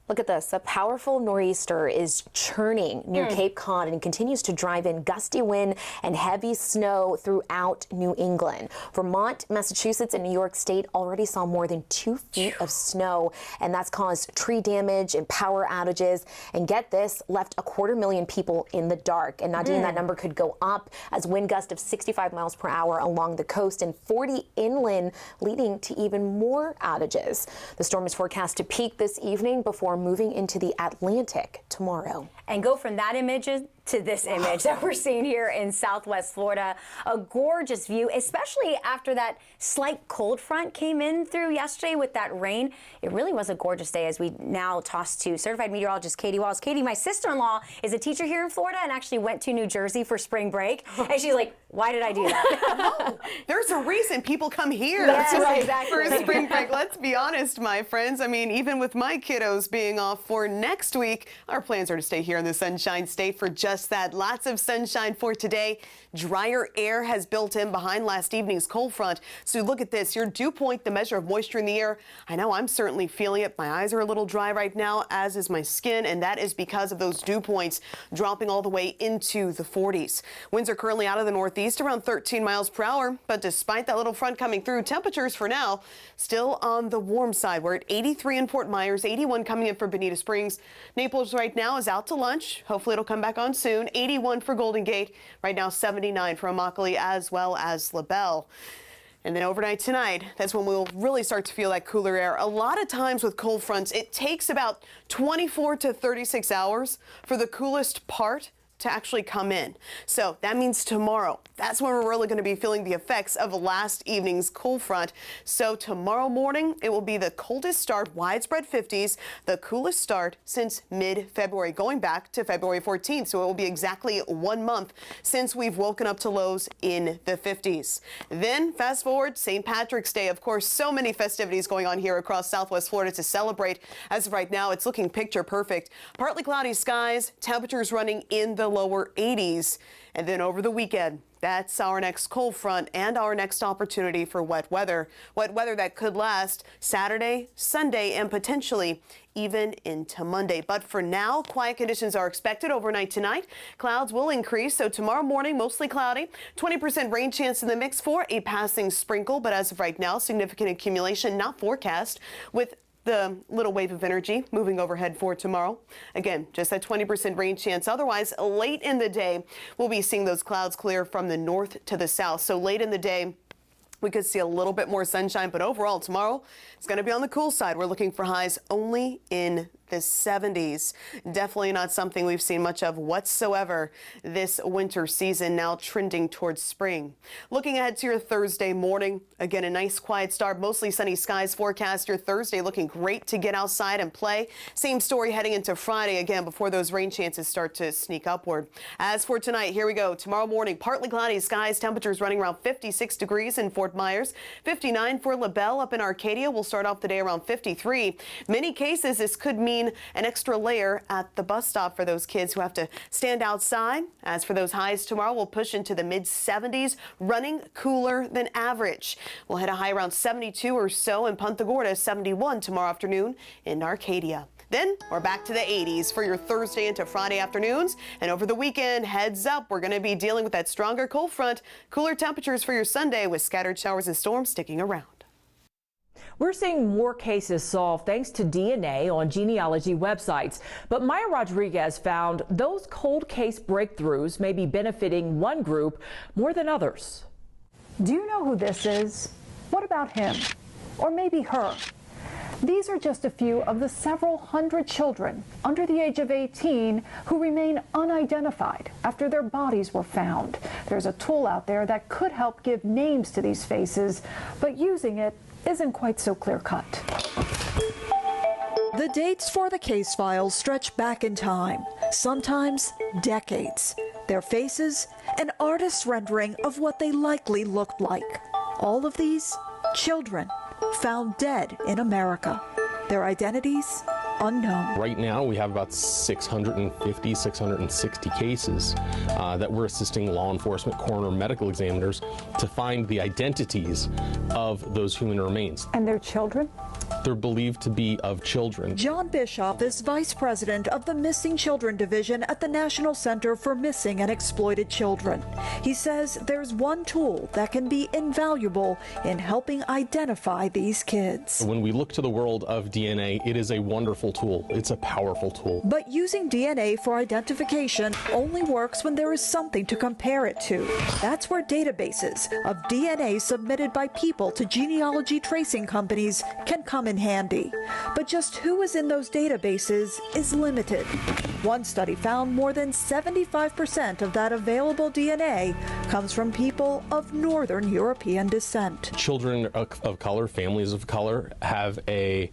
Look at this. A powerful nor'easter is churning near Cape Cod and continues to drive in gusty wind and heavy snow throughout New England. Vermont, Massachusetts, and New York State already saw more than 2 feet of snow, and that's caused tree damage and power outages. And get this, left 250,000 people in the dark. And Nadine, that number could go up as wind gusts of 65 miles per hour along the coast and 40 inland, leading to even more outages. The storm is forecast to peak this evening before moving into the Atlantic tomorrow. And go from that image to this image that we're seeing here in Southwest Florida. A gorgeous view, especially after that slight cold front came in through yesterday with that rain. It really was a gorgeous day as we now toss to certified meteorologist Katie Walls. Katie, my sister-in-law is a teacher here in Florida and actually went to New Jersey for spring break. And she's like, why did I do that? Oh, there's a reason people come here exactly. for spring break. Let's be honest, my friends. I mean, even with my kiddos being off for next week, our plans are to stay here in the Sunshine State for just that. Lots of sunshine for today. Drier air has built in behind last evening's cold front. So look at this, your dew point, the measure of moisture in the air. I know I'm certainly feeling it. My eyes are a little dry right now, as is my skin, and that is because of those dew points dropping all the way into the 40s. Winds are currently out of the northeast around 13 miles per hour, but despite that little front coming through, temperatures for now still on the warm side. We're at 83 in Fort Myers, 81 coming in for Bonita Springs. Naples right now is out to lunch. Hopefully it'll come back on soon. 81 for Golden Gate. Right now 79 for Immokalee as well as LaBelle. And then overnight tonight, that's when we'll really start to feel that cooler air. A lot of times with cold fronts, it takes about 24 to 36 hours for the coolest part to actually come in. So that means tomorrow, that's when we're really going to be feeling the effects of last evening's cold front. So tomorrow morning, it will be the coldest start, widespread 50s, the coolest start since mid-February, going back to February 14th. So it will be exactly 1 month since we've woken up to lows in the 50s. Then fast forward, St. Patrick's Day. Of course, so many festivities going on here across Southwest Florida to celebrate. As of right now, it's looking picture perfect. Partly cloudy skies, temperatures running in the lower 80s. And then over the weekend, that's our next cold front and our next opportunity for wet weather. Wet weather that could last Saturday, Sunday, and potentially even into Monday. But for now, quiet conditions are expected overnight tonight. Clouds will increase, so tomorrow morning, mostly cloudy. 20% rain chance in the mix for a passing sprinkle, but as of right now, significant accumulation not forecast, with the little wave of energy moving overhead for tomorrow. Again, just that 20% rain chance. Otherwise, late in the day, we'll be seeing those clouds clear from the north to the south. So late in the day, we could see a little bit more sunshine, but overall tomorrow it's going to be on the cool side. We're looking for highs only in the 70s. Definitely not something we've seen much of whatsoever this winter season, now trending towards spring. Looking ahead to your Thursday morning, again, a nice quiet start, mostly sunny skies forecast. Your Thursday looking great to get outside and play. Same story heading into Friday, again, before those rain chances start to sneak upward. As for tonight, here we go. Tomorrow morning, partly cloudy skies, temperatures running around 56 degrees in Fort Myers, 59 for LaBelle. Up in Arcadia, we'll start off the day around 53. Many cases, this could mean an extra layer at the bus stop for those kids who have to stand outside. As for those highs tomorrow, we'll push into the mid-70s, running cooler than average. We'll hit a high around 72 or so in Punta Gorda, 71 tomorrow afternoon in Arcadia. Then we're back to the 80s for your Thursday into Friday afternoons. And over the weekend, heads up, we're going to be dealing with that stronger cold front. Cooler temperatures for your Sunday with scattered showers and storms sticking around. We're seeing more cases solved thanks to DNA on genealogy websites. But Maya Rodriguez found those cold case breakthroughs may be benefiting one group more than others. Do you know who this is? What about him? Or maybe her? These are just a few of the several hundred children under the age of 18 who remain unidentified after their bodies were found. There's a tool out there that could help give names to these faces, but using it isn't quite so clear-cut. The dates for the case files stretch back in time, sometimes decades. Their faces, an artist's rendering of what they likely looked like. All of these children found dead in America. Their identities unknown. Right now, we have about 650, 660 cases that we're assisting law enforcement, coroner, medical examiners to find the identities of those human remains. And their children? They're believed to be of children. John Bischoff is vice president of the Missing Children Division at the National Center for Missing and Exploited Children. He says there's one tool that can be invaluable in helping identify these kids. When we look to the world of DNA, it is a wonderful tool. It's a powerful tool. But using DNA for identification only works when there is something to compare it to. That's where databases of DNA submitted by people to genealogy tracing companies can come in handy. But just who is in those databases is limited. One study found more than 75% of that available DNA comes from people of Northern European descent. Children of color, families of color, have a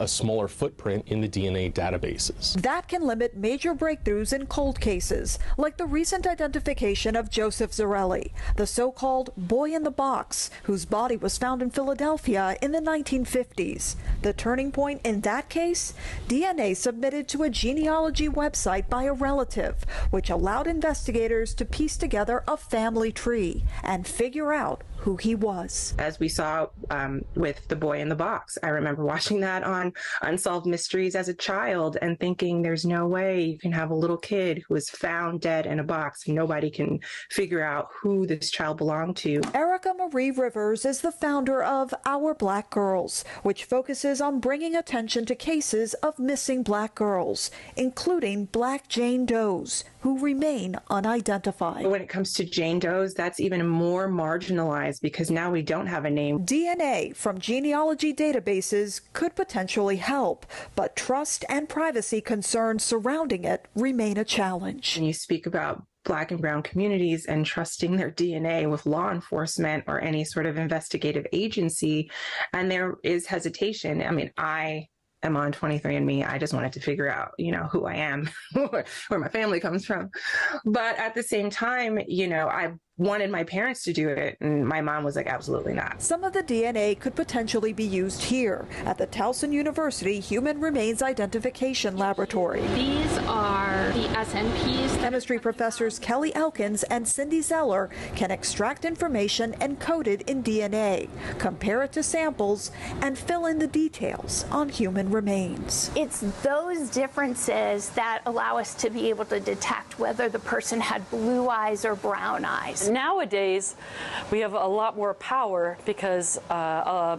smaller footprint in the DNA databases. That can limit major breakthroughs in cold cases, like the recent identification of Joseph Zarelli, the so-called boy in the box, whose body was found in Philadelphia in the 1950s. The turning point in that case? DNA submitted to a genealogy website by a relative, which allowed investigators to piece together a family tree and figure out who he was. As we saw with the boy in the box, I remember watching that on Unsolved Mysteries as a child and thinking there's no way you can have a little kid who was found dead in a box and nobody can figure out who this child belonged to. Erica Marie Rivers is the founder of Our Black Girls, which focuses on bringing attention to cases of missing Black girls, including Black Jane Does, who remain unidentified. When it comes to Jane Does, that's even more marginalized because now we don't have a name. DNA from genealogy databases could potentially help, but trust and privacy concerns surrounding it remain a challenge. When you speak about Black and brown communities and trusting their DNA with law enforcement or any sort of investigative agency, and there is hesitation. I mean, I am on 23andMe. I just wanted to figure out, who I am, where my family comes from. But at the same time, I wanted my parents to do it, and my mom was like, absolutely not. Some of the DNA could potentially be used here at the Towson University Human Remains Identification Laboratory. These are the SNPs. Chemistry professors Kelly Elkins and Cindy Zeller can extract information encoded in DNA, compare it to samples, and fill in the details on human remains. It's those differences that allow us to be able to detect whether the person had blue eyes or brown eyes. Nowadays, we have a lot more power because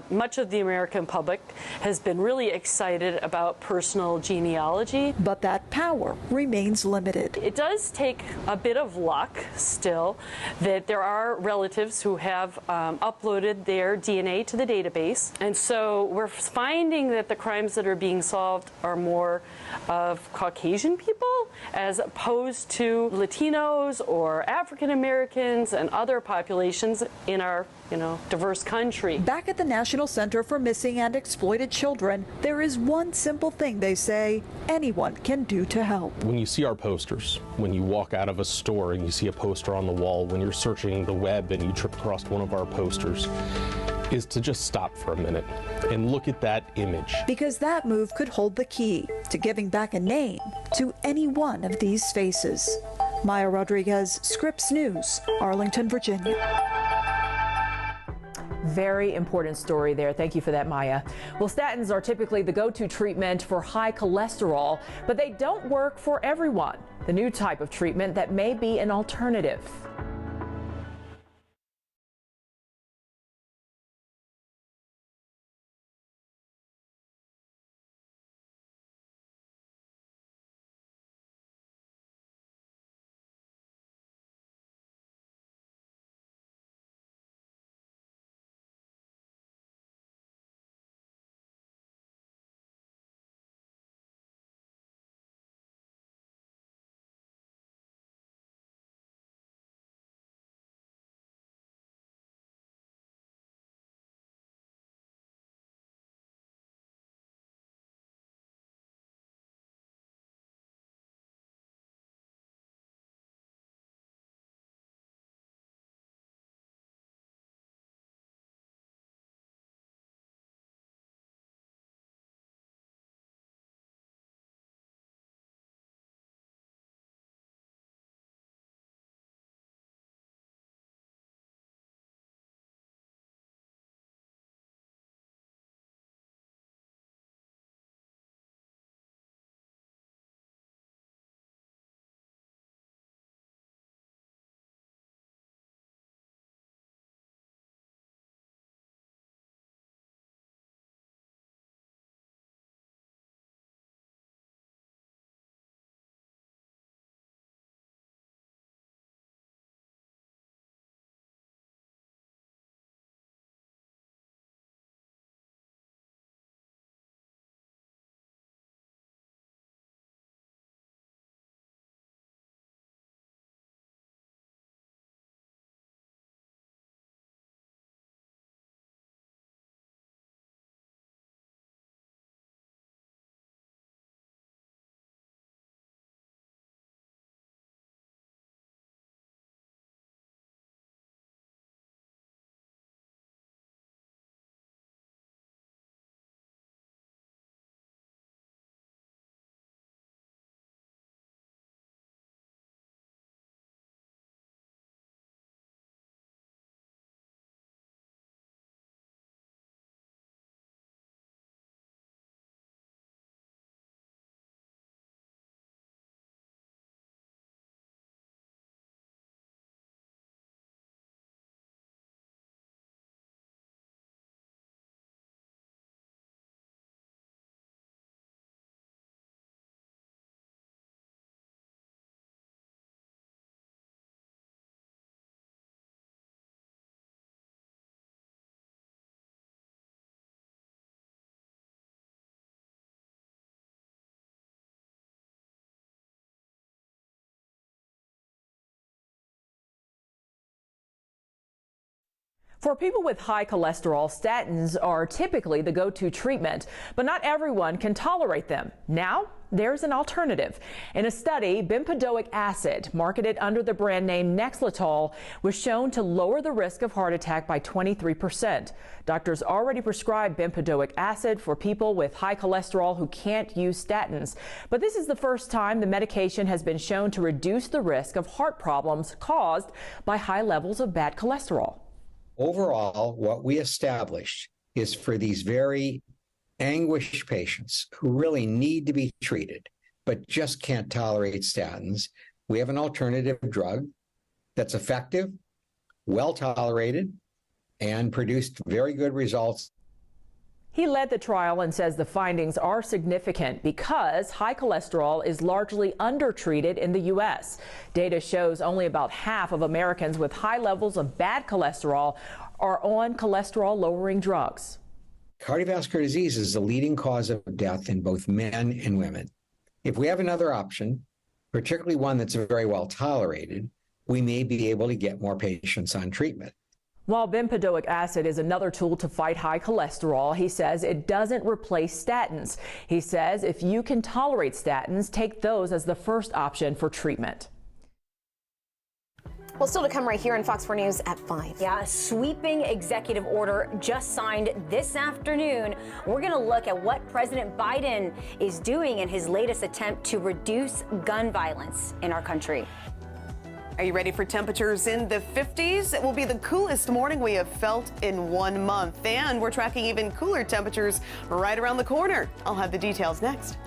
much of the American public has been really excited about personal genealogy. But that power remains limited. It does take a bit of luck still that there are relatives who have uploaded their DNA to the database. And so we're finding that the crimes that are being solved are more of Caucasian people as opposed to Latinos or African Americans and other populations in our, diverse country. Back at the National Center for Missing and Exploited Children, there is one simple thing they say anyone can do to help. When you see our posters, when you walk out of a store and you see a poster on the wall, when you're searching the web and you trip across one of our posters, is to just stop for a minute and look at that image. Because that move could hold the key to giving back a name to any one of these faces. Maya Rodriguez, Scripps News, Arlington, Virginia. Very important story there. Thank you for that, Maya. Well, statins are typically the go-to treatment for high cholesterol, but they don't work for everyone. The new type of treatment that may be an alternative. For people with high cholesterol, statins are typically the go-to treatment, but not everyone can tolerate them. Now, there's an alternative. In a study, bempedoic acid, marketed under the brand name Nexletol, was shown to lower the risk of heart attack by 23%. Doctors already prescribe bempedoic acid for people with high cholesterol who can't use statins. But this is the first time the medication has been shown to reduce the risk of heart problems caused by high levels of bad cholesterol. Overall, what we established is for these very anguished patients who really need to be treated but just can't tolerate statins, we have an alternative drug that's effective, well tolerated, and produced very good results. He led the trial and says the findings are significant because high cholesterol is largely undertreated in the U.S. Data shows only about half of Americans with high levels of bad cholesterol are on cholesterol-lowering drugs. Cardiovascular disease is the leading cause of death in both men and women. If we have another option, particularly one that's very well tolerated, we may be able to get more patients on treatment. While bempedoic acid is another tool to fight high cholesterol, he says it doesn't replace statins. He says if you can tolerate statins, take those as the first option for treatment. Well, still to come right here on Fox 4 News at 5. Yeah, a sweeping executive order just signed this afternoon. We're going to look at what President Biden is doing in his latest attempt to reduce gun violence in our country. Are you ready for temperatures in the 50s? It will be the coolest morning we have felt in 1 month. And we're tracking even cooler temperatures right around the corner. I'll have the details next.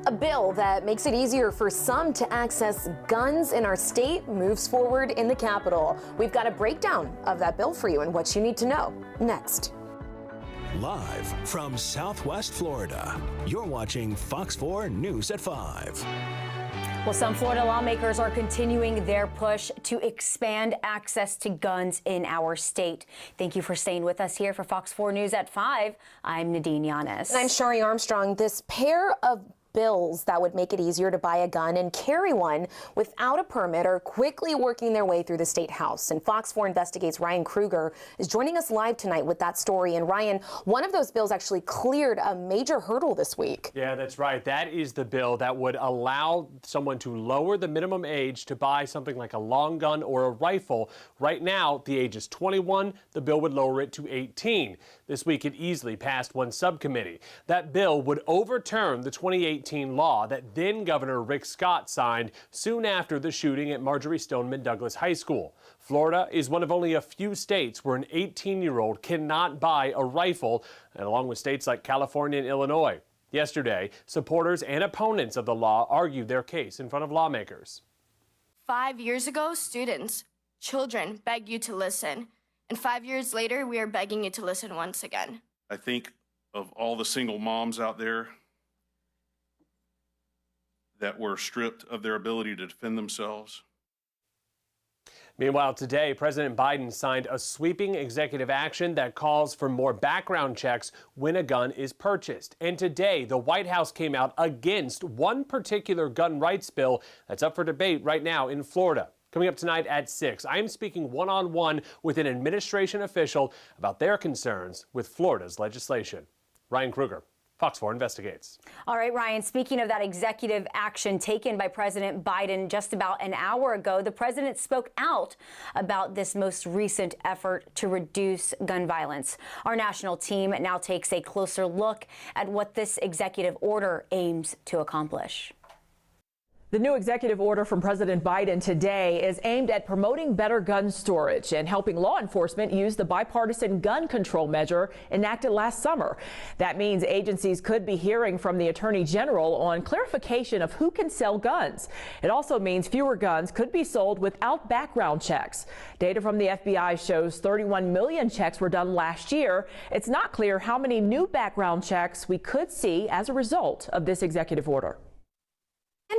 A bill that makes it easier for some to access guns in our state moves forward in the Capitol. We've got a breakdown of that bill for you and what you need to know next. Live from Southwest Florida, you're watching Fox 4 News at 5. Well, some Florida lawmakers are continuing their push to expand access to guns in our state. Thank you for staying with us here for Fox 4 News at 5. I'm Nadine Yanis. And I'm Shari Armstrong. This pair of bills that would make it easier to buy a gun and carry one without a permit are quickly working their way through the state house. And Fox 4 Investigates Ryan Kruger is joining us live tonight with that story. And Ryan, one of those bills actually cleared a major hurdle this week. Yeah, that's right. That is the bill that would allow someone to lower the minimum age to buy something like a long gun or a rifle. Right now, the age is 21. The bill would lower it to 18. This week, it easily passed one subcommittee. That bill would overturn the 2018 law that then Governor Rick Scott signed soon after the shooting at Marjorie Stoneman Douglas High School. Florida is one of only a few states where an 18-year-old cannot buy a rifle, and along with states like California and Illinois. Yesterday, supporters and opponents of the law argued their case in front of lawmakers. 5 years ago, students, children begged you to listen. And 5 years later, we are begging you to listen once again. I think of all the single moms out there that were stripped of their ability to defend themselves. Meanwhile, today, President Biden signed a sweeping executive action that calls for more background checks when a gun is purchased. And today, the White House came out against one particular gun rights bill that's up for debate right now in Florida. Coming up tonight at 6, I am speaking one-on-one with an administration official about their concerns with Florida's legislation. Ryan Kruger, Fox 4 Investigates. All right, Ryan, speaking of that executive action taken by President Biden just about an hour ago, the president spoke out about this most recent effort to reduce gun violence. Our national team now takes a closer look at what this executive order aims to accomplish. The new executive order from President Biden today is aimed at promoting better gun storage and helping law enforcement use the bipartisan gun control measure enacted last summer. That means agencies could be hearing from the Attorney General on clarification of who can sell guns. It also means fewer guns could be sold without background checks. Data from the FBI shows 31 million checks were done last year. It's not clear how many new background checks we could see as a result of this executive order.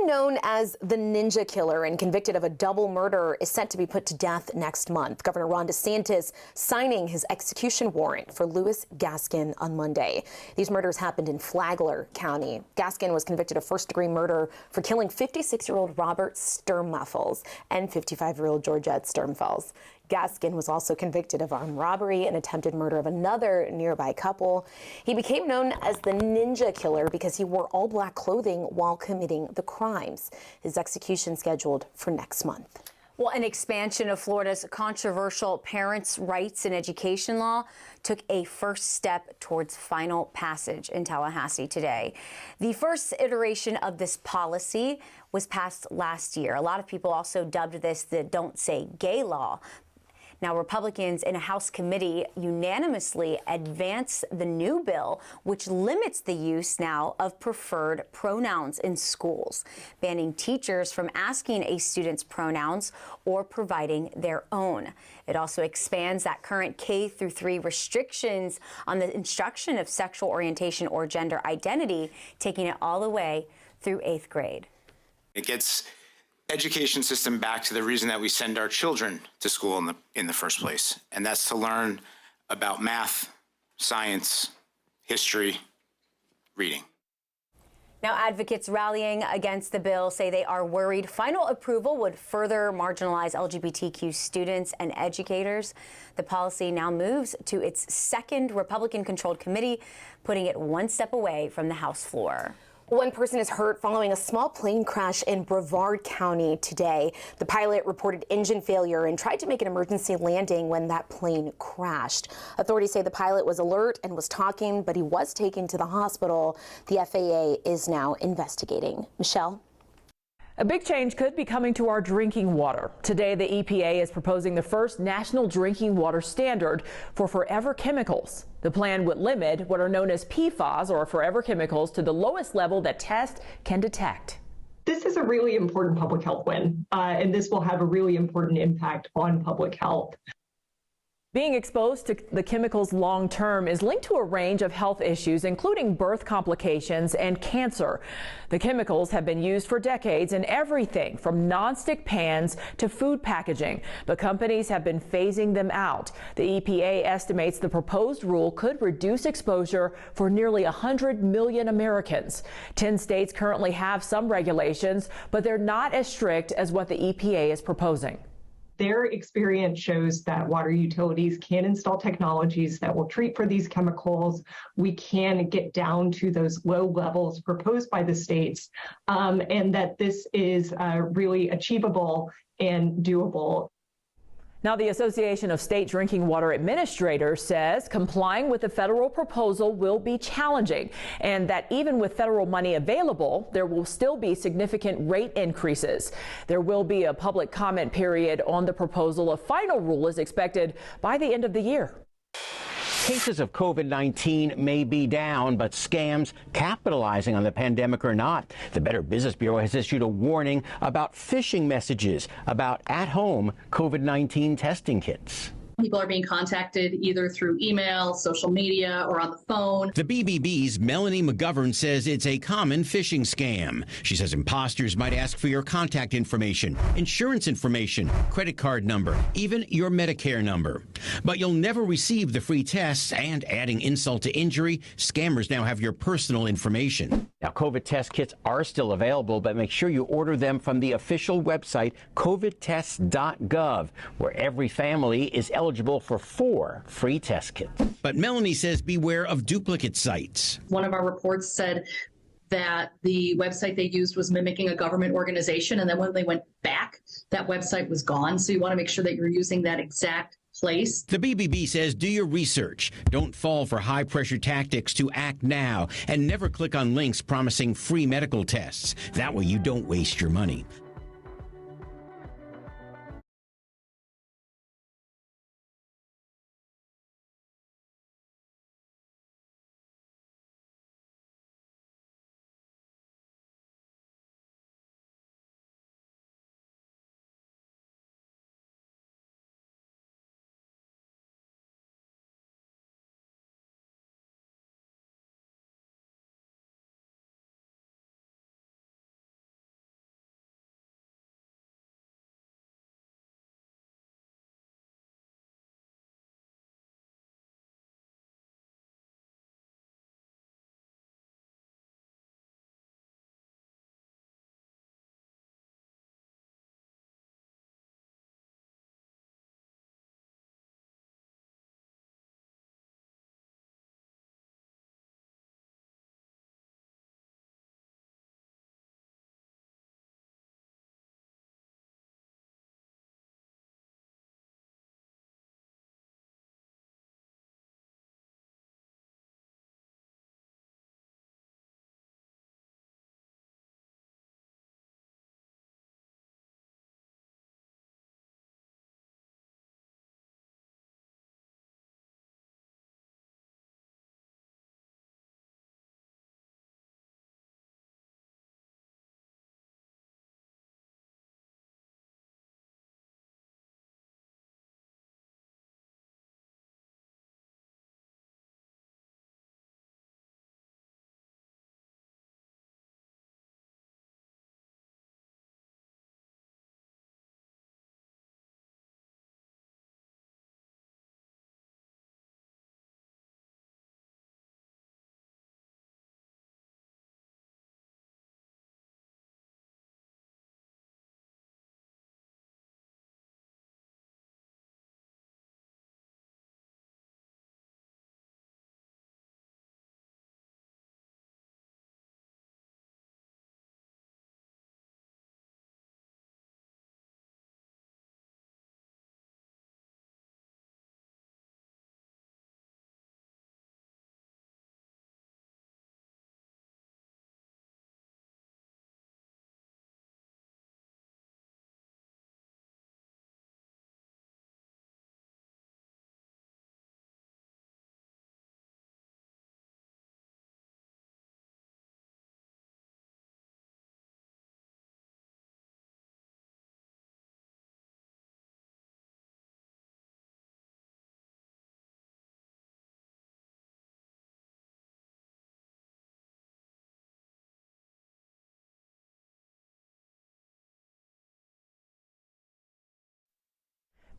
Known as the Ninja Killer and convicted of a double murder is set to be put to death next month. Governor Ron DeSantis signing his execution warrant for Louis Gaskin on Monday. These murders happened in Flagler County. Gaskin was convicted of first-degree murder for killing 56-year-old Robert Sturmfels and 55-year-old Georgette Sturmfels. Gaskin was also convicted of armed robbery and attempted murder of another nearby couple. He became known as the Ninja Killer because he wore all-black clothing while committing the crimes. His execution scheduled for next month. Well, an expansion of Florida's controversial parents' rights in education law took a first step towards final passage in Tallahassee today. The first iteration of this policy was passed last year. A lot of people also dubbed this the Don't Say Gay law. Now, Republicans in a House committee unanimously advanced the new bill, which limits the use now of preferred pronouns in schools, banning teachers from asking a student's pronouns or providing their own. It also expands that current K-3 restrictions on the instruction of sexual orientation or gender identity, taking it all the way through 8th grade. It gets education system back to the reason that we send our children to school in the first place, and that's to learn about math, science, history, reading. Now, advocates rallying against the bill say they are worried final approval would further marginalize LGBTQ students and educators. The policy now moves to its second Republican-controlled committee, putting it one step away from the House floor. One person is hurt following a small plane crash in Brevard County today. The pilot reported engine failure and tried to make an emergency landing when that plane crashed. Authorities say the pilot was alert and was talking, but he was taken to the hospital. The FAA is now investigating. Michelle? A big change could be coming to our drinking water. Today, the EPA is proposing the first national drinking water standard for forever chemicals. The plan would limit what are known as PFAS, or forever chemicals, to the lowest level that tests can detect. This is a really important public health win, and this will have a really important impact on public health. Being exposed to the chemicals long term is linked to a range of health issues, including birth complications and cancer. The chemicals have been used for decades in everything from nonstick pans to food packaging, but companies have been phasing them out. The EPA estimates the proposed rule could reduce exposure for nearly 100 million Americans. 10 states currently have some regulations, but they're not as strict as what the EPA is proposing. Their experience shows that water utilities can install technologies that will treat for these chemicals. We can get down to those low levels proposed by the states, and that this is really achievable and doable. Now, the Association of State Drinking Water Administrators says complying with the federal proposal will be challenging, and that even with federal money available, there will still be significant rate increases. There will be a public comment period on the proposal. A final rule is expected by the end of the year. Cases of COVID-19 may be down, but scams capitalizing on the pandemic are not. The Better Business Bureau has issued a warning about phishing messages about at-home COVID-19 testing kits. People are being contacted either through email, social media, or on the phone. The BBB's Melanie McGovern says it's a common phishing scam. She says imposters might ask for your contact information, insurance information, credit card number, even your Medicare number. But you'll never receive the free tests, and adding insult to injury, scammers now have your personal information. Now, COVID test kits are still available, but make sure you order them from the official website, covidtests.gov, where every family is eligible for 4 free test kits. But Melanie says beware of duplicate sites. One of our reports said that the website they used was mimicking a government organization, and then when they went back, that website was gone. So you want to make sure that you're using that exact place. The BBB says do your research. Don't fall for high-pressure tactics to act now, and never click on links promising free medical tests. That way you don't waste your money.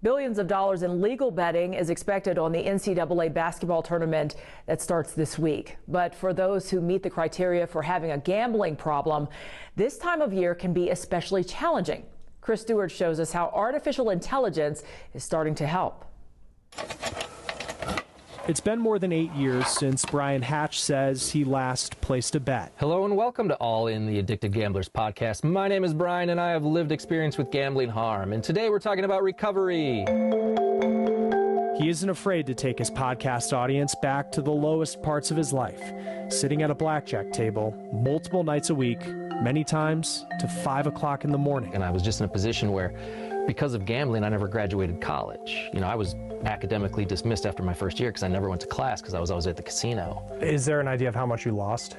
Billions of dollars in legal betting is expected on the NCAA basketball tournament that starts this week. But for those who meet the criteria for having a gambling problem, this time of year can be especially challenging. Chris Stewart shows us how artificial intelligence is starting to help. It's been more than 8 years since Brian Hatch says he last placed a bet. Hello and welcome to All in the Addicted Gamblers podcast. My name is Brian and I have lived experience with gambling harm. And today we're talking about recovery. He isn't afraid to take his podcast audience back to the lowest parts of his life, sitting at a blackjack table multiple nights a week, many times to 5 o'clock in the morning. And I was just in a position where, because of gambling, I never graduated college. You know, I was academically dismissed after my first year because I never went to class because I was always at the casino. Is there an idea of how much you lost?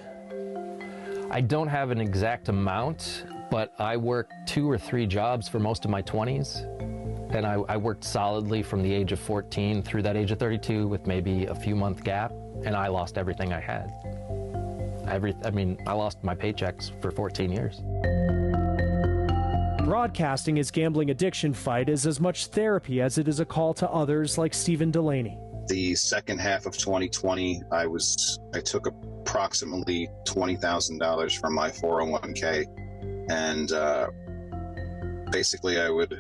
I don't have an exact amount, but I worked 2 or 3 jobs for most of my 20s. And I worked solidly from the age of 14 through that age of 32 with maybe a few month gap, and I lost everything I had. I lost my paychecks for 14 years. Broadcasting his gambling addiction fight is as much therapy as it is a call to others like Stephen Delaney. The second half of 2020, I took approximately $20,000 from my 401k, and basically I would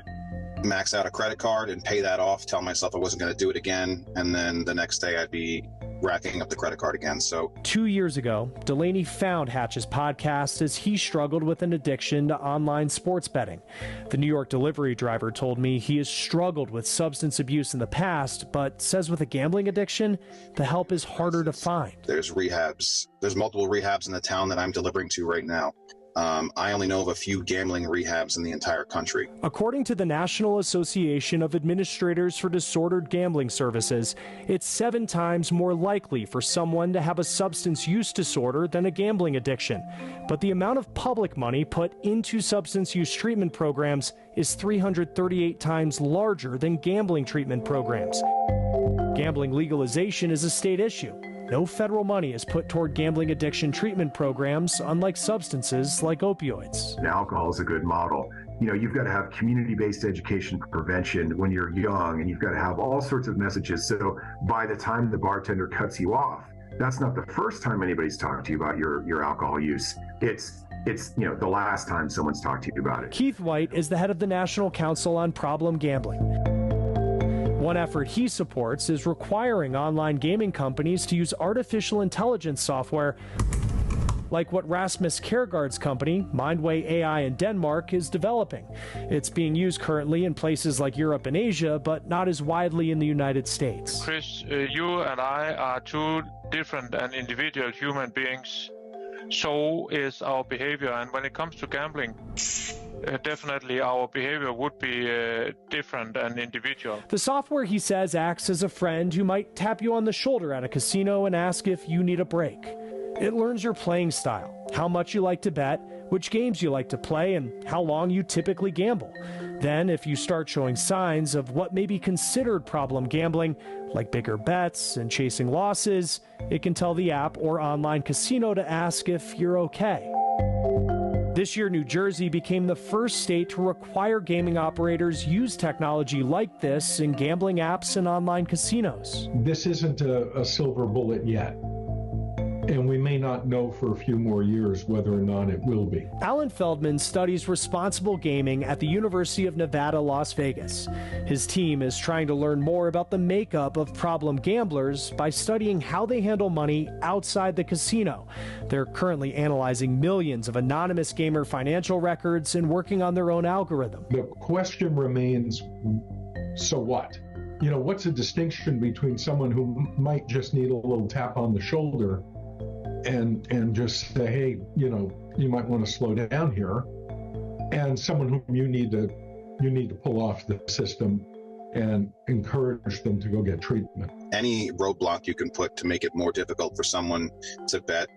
max out a credit card and pay that off, tell myself I wasn't going to do it again, and then the next day I'd be racking up the credit card again. So 2 years ago, Delaney found Hatch's podcast as he struggled with an addiction to online sports betting. The New York delivery driver told me he has struggled with substance abuse in the past, but says with a gambling addiction, the help is harder to find. There's rehabs. There's multiple rehabs in the town that I'm delivering to right now. I only know of a few gambling rehabs in the entire country. According to the National Association of Administrators for Disordered Gambling Services, it's 7 times more likely for someone to have a substance use disorder than a gambling addiction. But the amount of public money put into substance use treatment programs is 338 times larger than gambling treatment programs. Gambling legalization is a state issue. No federal money is put toward gambling addiction treatment programs, unlike substances like opioids. And alcohol is a good model. You know, you've got to have community-based education prevention when you're young, and you've got to have all sorts of messages. So by the time the bartender cuts you off, that's not the first time anybody's talked to you about your alcohol use. It's the last time someone's talked to you about it. Keith White is the head of the National Council on Problem Gambling. One effort he supports is requiring online gaming companies to use artificial intelligence software like what Rasmus Kjærgaard's company, Mindway AI in Denmark, is developing. It's being used currently in places like Europe and Asia, but not as widely in the United States. Chris, you and I are 2 different and individual human beings. So is our behavior, and when it comes to gambling, definitely our behavior would be different and individual. The software, he says, acts as a friend who might tap you on the shoulder at a casino and ask if you need a break. It learns your playing style, how much you like to bet, which games you like to play, and how long you typically gamble. Then, if you start showing signs of what may be considered problem gambling, like bigger bets and chasing losses, it can tell the app or online casino to ask if you're okay. This year, New Jersey became the first state to require gaming operators use technology like this in gambling apps and online casinos. This isn't a silver bullet yet, and we may not know for a few more years whether or not it will be. Alan Feldman studies responsible gaming at the University of Nevada, Las Vegas. His team is trying to learn more about the makeup of problem gamblers by studying how they handle money outside the casino. They're currently analyzing millions of anonymous gamer financial records and working on their own algorithm. The question remains, so what? You know, what's the distinction between someone who might just need a little tap on the shoulder and just say, hey, you know, you might want to slow down here, and someone whom you need to pull off the system and encourage them to go get treatment. Any roadblock you can put to make it more difficult for someone to bet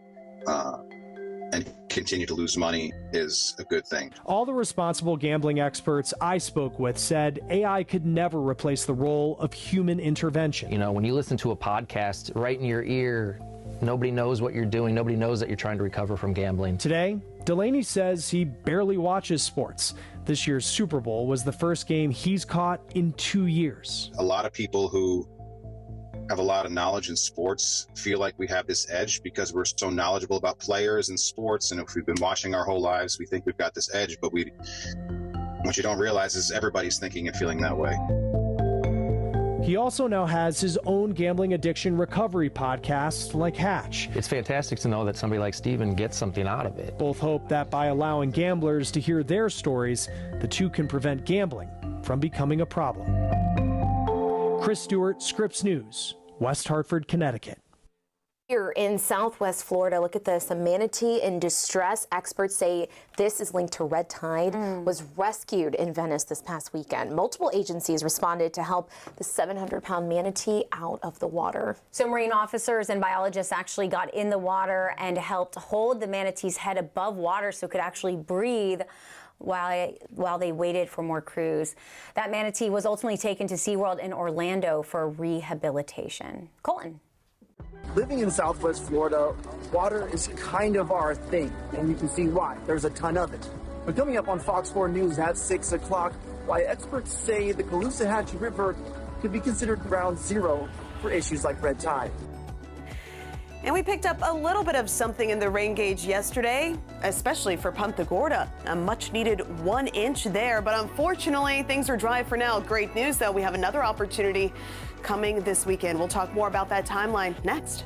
and continue to lose money is a good thing. All the responsible gambling experts I spoke with said AI could never replace the role of human intervention. You know, when you listen to a podcast right in your ear, nobody knows what you're doing. Nobody knows that you're trying to recover from gambling. Today, Delaney says he barely watches sports. This year's Super Bowl was the first game he's caught in 2 years. A lot of people who have a lot of knowledge in sports feel like we have this edge because we're so knowledgeable about players and sports, and if we've been watching our whole lives, we think we've got this edge, but what you don't realize is everybody's thinking and feeling that way. He also now has his own gambling addiction recovery podcast like Hatch. It's fantastic to know that somebody like Steven gets something out of it. Both hope that by allowing gamblers to hear their stories, the two can prevent gambling from becoming a problem. Chris Stewart, Scripps News, West Hartford, Connecticut. Here in Southwest Florida, look at this. A manatee in distress. Experts say this is linked to red tide. Was rescued in Venice this past weekend. Multiple agencies responded to help the 700-pound manatee out of the water. So marine officers and biologists actually got in the water and helped hold the manatee's head above water so it could actually breathe while they waited for more crews. That manatee was ultimately taken to SeaWorld in Orlando for rehabilitation. Colton. Living in Southwest Florida, water is kind of our thing, and you can see why. There's a ton of it. But coming up on Fox 4 News at 6 o'clock, why experts say the Caloosahatchee River could be considered ground zero for issues like red tide. And we picked up a little bit of something in the rain gauge yesterday, especially for Punta Gorda. A much needed 1 inch there, but unfortunately things are dry for now. Great news though, we have another opportunity coming this weekend. We'll talk more about that timeline next.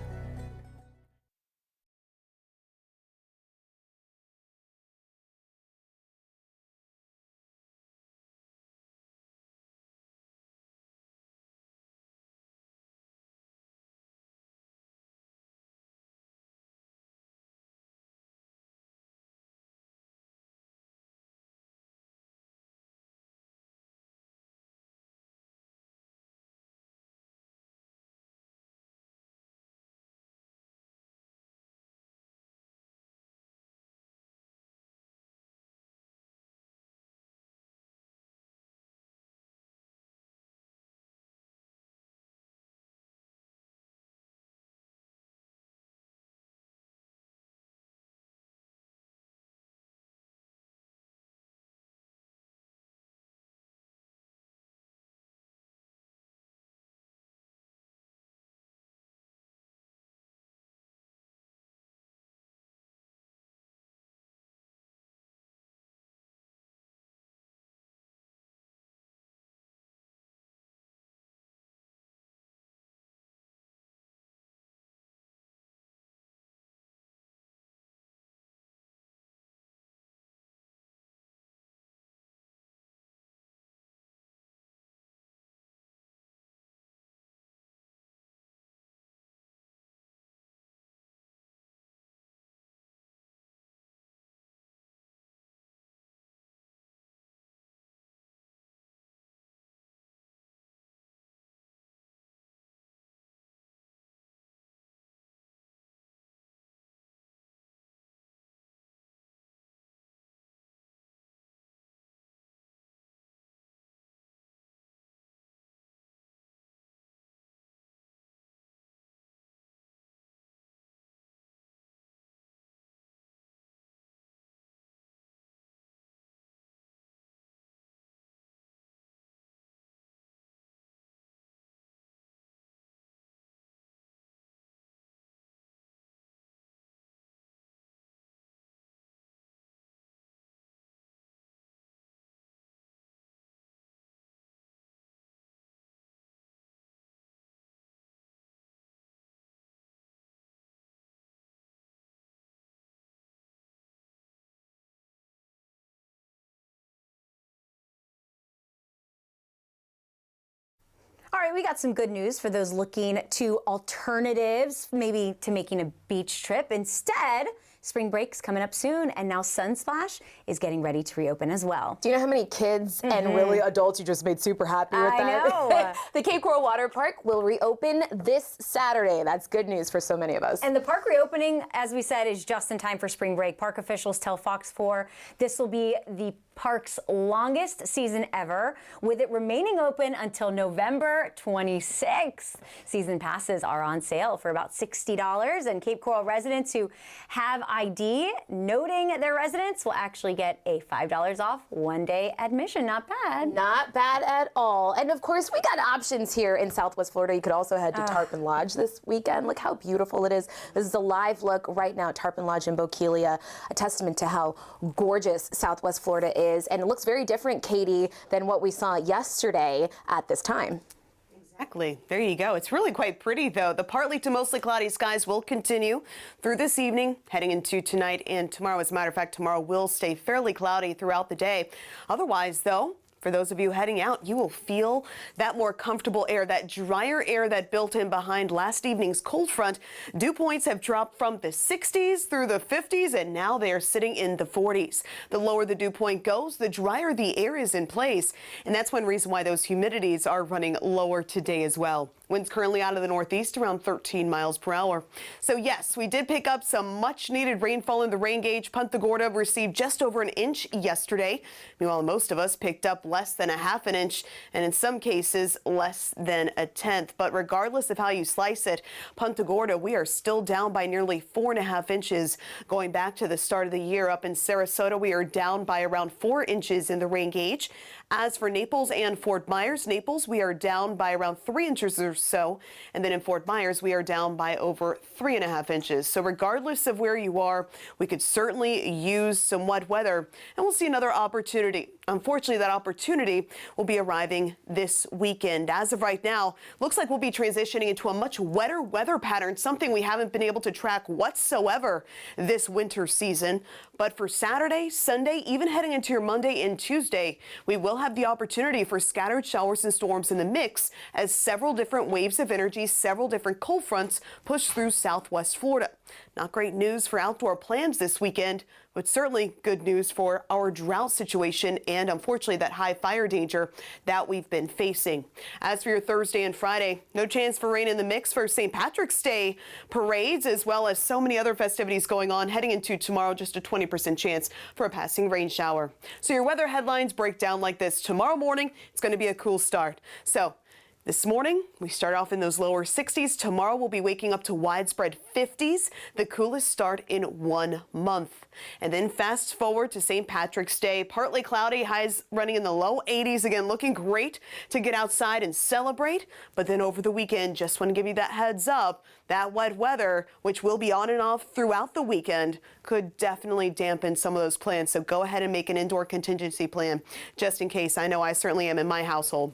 All right, we got some good news for those looking to alternatives, maybe to making a beach trip. Instead, spring break's coming up soon, and now Sunsplash is getting ready to reopen as well. Do you know how many kids and really adults you just made super happy with that? I know. The Cape Coral Water Park will reopen this Saturday. That's good news for so many of us. And the park reopening, as we said, is just in time for spring break. Park officials tell Fox 4 this will be the Park's longest season ever, with it remaining open until November 26th. Season passes are on sale for about $60, and Cape Coral residents who have ID noting their residence will actually get a $5 off one-day admission. Not bad. Not bad at all. And of course, we got options here in Southwest Florida. You could also head to Tarpon Lodge this weekend. Look how beautiful it is. This is a live look right now at Tarpon Lodge in Bokeelia, a testament to how gorgeous Southwest Florida is. And it looks very different, Katie, than what we saw yesterday at this time. Exactly. There you go. It's really quite pretty, though. The partly to mostly cloudy skies will continue through this evening, heading into tonight and tomorrow. As a matter of fact, tomorrow will stay fairly cloudy throughout the day. Otherwise, though, for those of you heading out, you will feel that more comfortable air, that drier air that built in behind last evening's cold front. Dew points have dropped from the 60s through the 50s, and now they are sitting in the 40s. The lower the dew point goes, the drier the air is in place. And that's one reason why those humidities are running lower today as well. Winds currently out of the northeast around 13 miles per hour. So yes, we did pick up some much needed rainfall in the rain gauge. Punta Gorda received just over an inch yesterday. Meanwhile, most of us picked up less than a half an inch, and in some cases less than a tenth. But regardless of how you slice it, Punta Gorda, we are still down by nearly 4.5 inches going back to the start of the year. Up in Sarasota, we are down by around 4 inches in the rain gauge. As for Naples and Fort Myers, Naples, we are down by around 3 inches or so. And then in Fort Myers, we are down by over 3.5 inches. So regardless of where you are, we could certainly use some wet weather, and we'll see another opportunity. Unfortunately, that opportunity will be arriving this weekend. As of right now, looks like we'll be transitioning into a much wetter weather pattern, something we haven't been able to track whatsoever this winter season. But for Saturday, Sunday, even heading into your Monday and Tuesday, we will have the opportunity for scattered showers and storms in the mix as several different waves of energy, several different cold fronts push through Southwest Florida. Not great news for outdoor plans this weekend, but certainly good news for our drought situation and unfortunately that high fire danger that we've been facing. As for your Thursday and Friday, no chance for rain in the mix for St. Patrick's Day parades, as well as so many other festivities going on. Heading into tomorrow, just a 20% chance for a passing rain shower. So your weather headlines break down like this. Tomorrow morning, it's going to be a cool start. So this morning, we start off in those lower 60s. Tomorrow, we'll be waking up to widespread 50s, the coolest start in 1 month. And then fast forward to St. Patrick's Day, partly cloudy, highs running in the low 80s. Again, looking great to get outside and celebrate. But then over the weekend, just want to give you that heads up, that wet weather, which will be on and off throughout the weekend, could definitely dampen some of those plans. So go ahead and make an indoor contingency plan just in case. I know I certainly am in my household.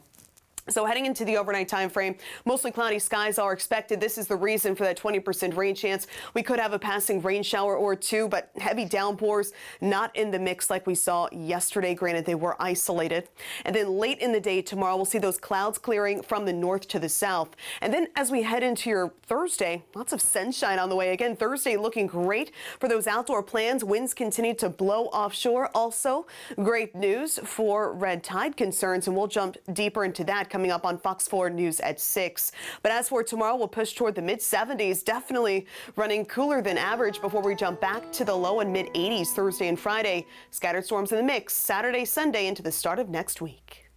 So heading into the overnight time frame, mostly cloudy skies are expected. This is the reason for that 20% rain chance. We could have a passing rain shower or two, but heavy downpours not in the mix like we saw yesterday. Granted, they were isolated. And then late in the day tomorrow, we'll see those clouds clearing from the north to the south. And then as we head into your Thursday, lots of sunshine on the way. Again, Thursday looking great for those outdoor plans. Winds continue to blow offshore. Also, great news for red tide concerns, and we'll jump deeper into that coming up on Fox 4 News at 6. But as for tomorrow, we'll push toward the mid-70s, definitely running cooler than average before we jump back to the low and mid-80s Thursday and Friday. Scattered storms in the mix Saturday, Sunday into the start of next week.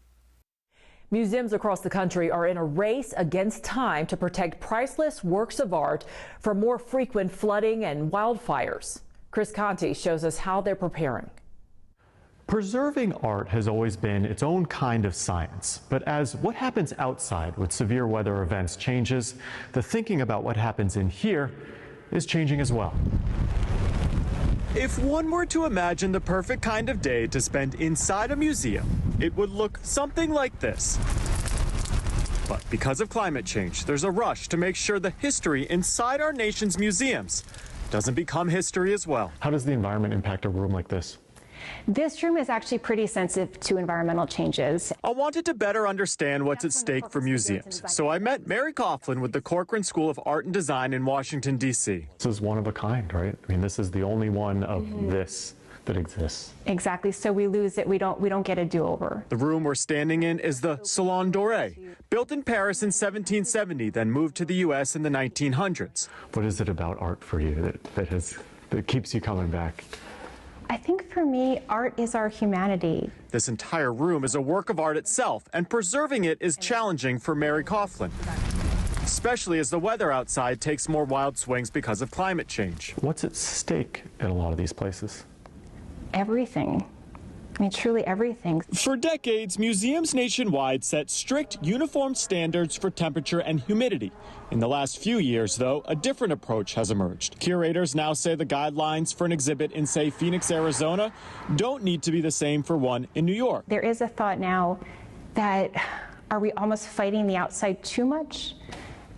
Museums across the country are in a race against time to protect priceless works of art from more frequent flooding and wildfires. Chris Conti shows us how they're preparing. Preserving art has always been its own kind of science, but as what happens outside with severe weather events changes, the thinking about what happens in here is changing as well. If one were to imagine the perfect kind of day to spend inside a museum, it would look something like this. But because of climate change, there's a rush to make sure the history inside our nation's museums doesn't become history as well. How does the environment impact a room like this? This room is actually pretty sensitive to environmental changes. I wanted to better understand what's at stake for museums, so I met Mary Coughlin with the Corcoran School of Art and Design in Washington, D.C. This is one of a kind, right? I mean, this is the only one of this that exists. Exactly, so we lose it, we don't get a do-over. The room we're standing in is the Salon Doré, built in Paris in 1770, then moved to the U.S. in the 1900s. What is it about art for you that keeps you coming back? I think for me, art is our humanity. This entire room is a work of art itself, and preserving it is challenging for Mary Coughlin, especially as the weather outside takes more wild swings because of climate change. What's at stake at a lot of these places? Everything. I mean, truly everything. For decades, museums nationwide set strict, uniform standards for temperature and humidity. In the last few years, though, a different approach has emerged. Curators now say the guidelines for an exhibit in, say, Phoenix, Arizona, don't need to be the same for one in New York. There is a thought now that are we almost fighting the outside too much?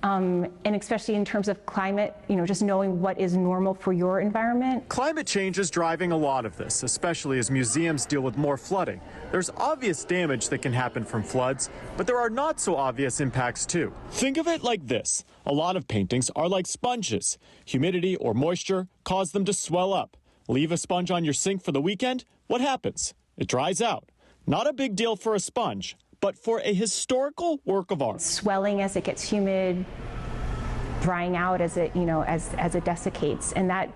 And especially in terms of climate, just knowing what is normal for your environment. Climate change is driving a lot of this, especially as museums deal with more flooding. There's obvious damage that can happen from floods, but there are not so obvious impacts too. Think of it like this. A lot of paintings are like sponges. Humidity or moisture cause them to swell up. Leave a sponge on your sink for the weekend, what happens? It dries out. Not a big deal for a sponge, but for a historical work of art. Swelling as it gets humid, drying out as it, as it desiccates, and that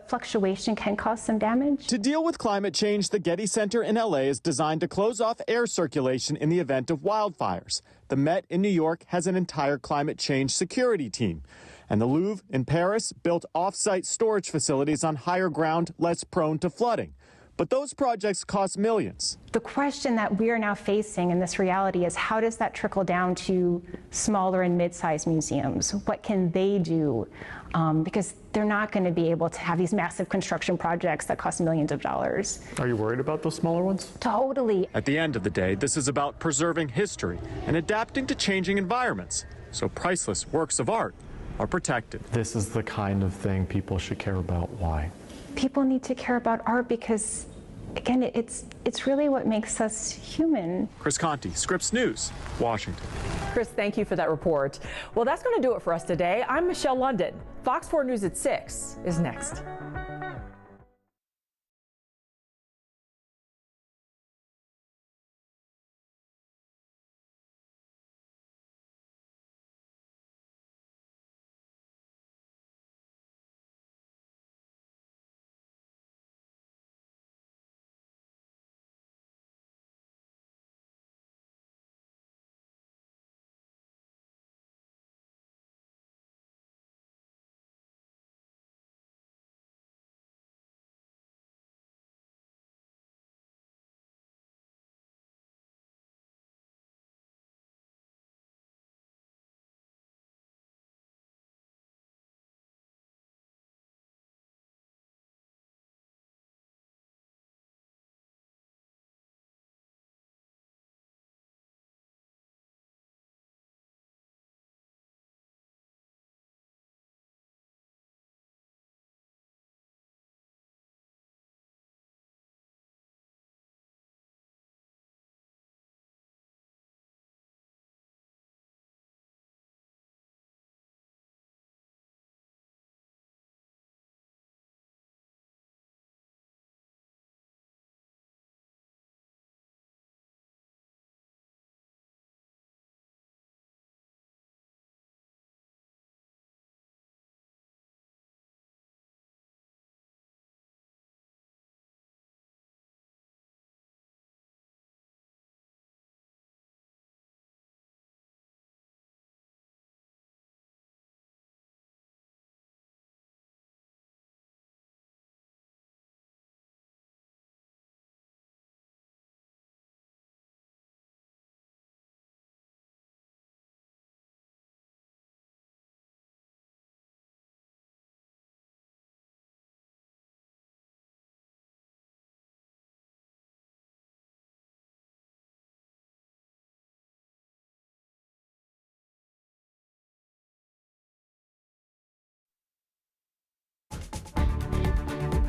fluctuation can cause some damage. To deal with climate change, the Getty Center in LA is designed to close off air circulation in the event of wildfires. The Met in New York has an entire climate change security team. And the Louvre in Paris built off-site storage facilities on higher ground less prone to flooding. But those projects cost millions. The question that we are now facing in this reality is how does that trickle down to smaller and mid-sized museums? What can they do? Because they're not going to be able to have these massive construction projects that cost millions of dollars. Are you worried about those smaller ones? Totally. At the end of the day, this is about preserving history and adapting to changing environments, so priceless works of art are protected. This is the kind of thing people should care about. Why? People need to care about art because, again, it's really what makes us human. Chris Conti, Scripps News, Washington. Chris, thank you for that report. Well, that's going to do it for us today. I'm Michelle London. Fox 4 News at 6 is next.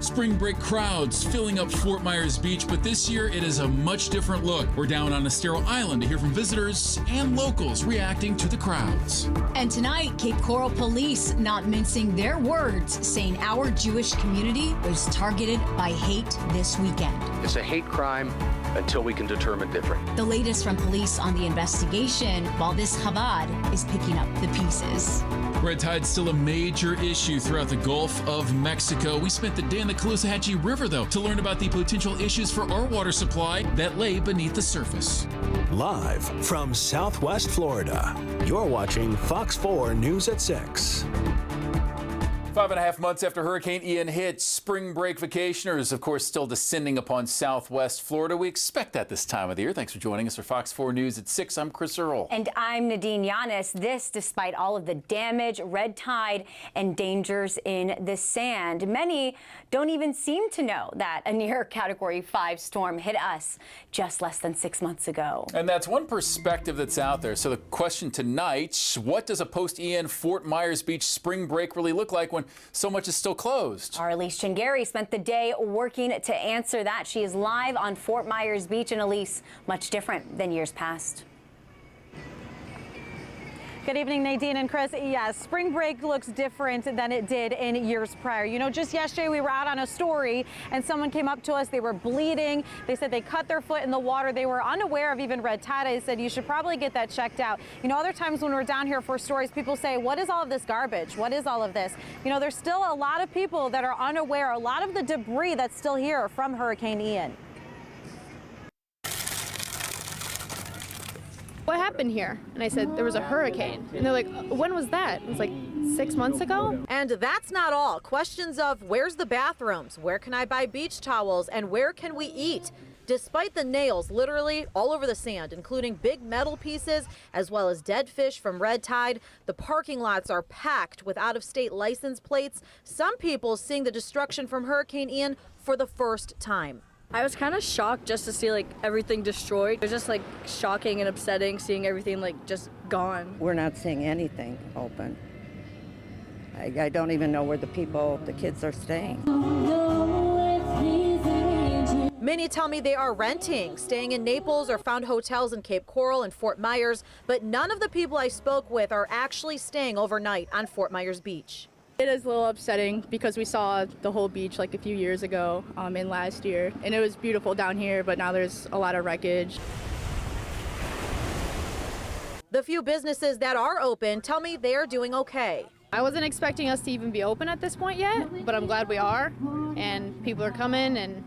Spring break crowds filling up Fort Myers Beach, but this year it is a much different look. We're down on Estero Island to hear from visitors and locals reacting to the crowds. And tonight, Cape Coral police not mincing their words, saying our Jewish community was targeted by hate this weekend. It's a hate crime until we can determine different. The latest from police on the investigation, while this Chabad is picking up the pieces. Red tide's still a major issue throughout the Gulf of Mexico. We spent the day in the Caloosahatchee River, though, to learn about the potential issues for our water supply that lay beneath the surface. Live from Southwest Florida, you're watching Fox 4 News at 6. 5.5 months after Hurricane Ian hit, spring break vacationers, of course, still descending upon Southwest Florida. We expect that this time of the year. Thanks for joining us for Fox 4 News at 6. I'm Chris Earl. And I'm Nadine Yanis. This despite all of the damage, red tide, and dangers in the sand. Many don't even seem to know that a near Category 5 storm hit us just less than 6 months ago. And that's one perspective that's out there. So the question tonight, what does a post-Ian Fort Myers Beach spring break really look like when so much is still closed? Our Elise Chingari spent the day working to answer that. She is live on Fort Myers Beach. And Elise, much different than years past. Good evening, Nadine and Chris. Yes, spring break looks different than it did in years prior. You know, just yesterday we were out on a story and someone came up to us. They were bleeding. They said they cut their foot in the water. They were unaware of even red tide. I said, you should probably get that checked out. You know, other times when we're down here for stories, people say, what is all of this garbage? What is all of this? You know, there's still a lot of people that are unaware, a lot of the debris that's still here from Hurricane Ian. What happened here? And I said, there was a hurricane. And they're like, when was that? It was like 6 months ago. And that's not all. Questions of where's the bathrooms? Where can I buy beach towels? And where can we eat? Despite the nails literally all over the sand, including big metal pieces, as well as dead fish from red tide, the parking lots are packed with out-of-state license plates. Some people seeing the destruction from Hurricane Ian for the first time. I was kind of shocked just to see like everything destroyed. It was just like shocking and upsetting seeing everything like just gone. We're not seeing anything open. I don't even know where the kids are staying. Many tell me they are renting, staying in Naples or found hotels in Cape Coral and Fort Myers, but none of the people I spoke with are actually staying overnight on Fort Myers Beach. It is a little upsetting because we saw the whole beach like a few years ago in last year, and it was beautiful down here, but now there's a lot of wreckage. The few businesses that are open tell me they are doing okay. I wasn't expecting us to even be open at this point yet, but I'm glad we are, and people are coming and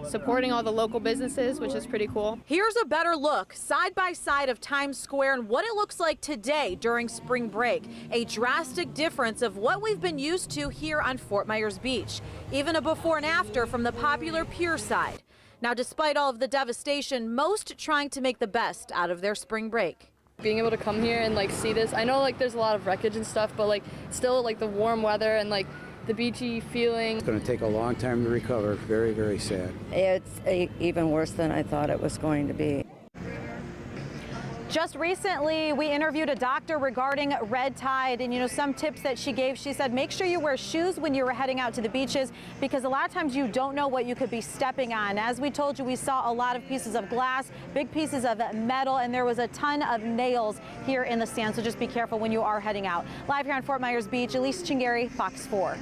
supporting all the local businesses, which is pretty cool. Here's a better look side by side of Times Square and what it looks like today during spring break. A drastic difference of what we've been used to here on Fort Myers Beach. Even a before and after from the popular pier side. Now, despite all of the devastation, most trying to make the best out of their spring break. Being able to come here and like see this, I know like there's a lot of wreckage and stuff, but like still like the warm weather and like the beachy feeling. It's going to take a long time to recover. Very, very sad. It's even worse than I thought it was going to be. Just recently, we interviewed a doctor regarding red tide, and you know, some tips that she gave. She said, make sure you wear shoes when you're heading out to the beaches, because a lot of times you don't know what you could be stepping on. As we told you, we saw a lot of pieces of glass, big pieces of metal, and there was a ton of nails here in the sand, so just be careful when you are heading out. Live here on Fort Myers Beach, Elise Chingari, Fox 4.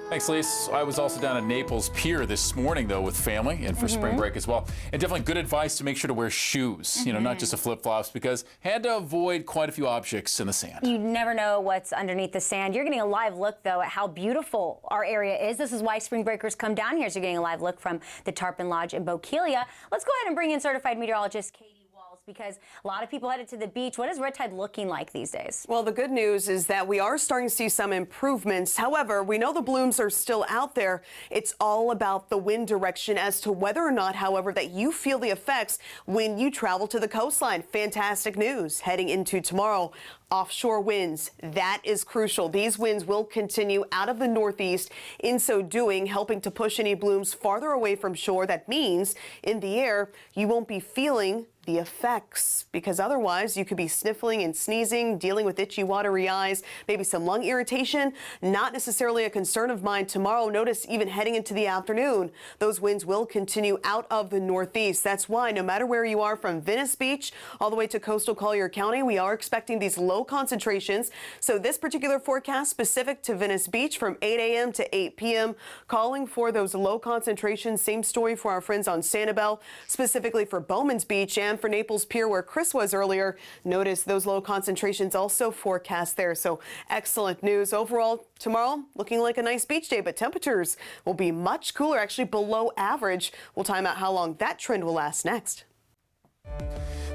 Thanks, Lise. I was also down at Naples Pier this morning, though, with family and for spring break as well. And definitely good advice to make sure to wear shoes, you know, not just the flip-flops, because had to avoid quite a few objects in the sand. You never know what's underneath the sand. You're getting a live look, though, at how beautiful our area is. This is why spring breakers come down here, so you're getting a live look from the Tarpon Lodge in Bokeelia. Let's go ahead and bring in certified meteorologist Katie, because a lot of people headed to the beach. What is red tide looking like these days? Well, the good news is that we are starting to see some improvements. However, we know the blooms are still out there. It's all about the wind direction as to whether or not, however, that you feel the effects when you travel to the coastline. Fantastic news heading into tomorrow. Offshore winds, that is crucial. These winds will continue out of the northeast, in so doing, helping to push any blooms farther away from shore. That means in the air, you won't be feeling the effects, because otherwise you could be sniffling and sneezing, dealing with itchy, watery eyes, maybe some lung irritation. Not necessarily a concern of mine tomorrow. Notice even heading into the afternoon, those winds will continue out of the northeast. That's why no matter where you are, from Venice Beach all the way to coastal Collier County, we are expecting these low concentrations. So this particular forecast specific to Venice Beach from 8 a.m. to 8 p.m. calling for those low concentrations. Same story for our friends on Sanibel, specifically for Bowman's Beach and for Naples Pier where Chris was earlier. Notice those low concentrations also forecast there. So excellent news. Overall, tomorrow looking like a nice beach day, but temperatures will be much cooler, actually below average. We'll time out how long that trend will last next.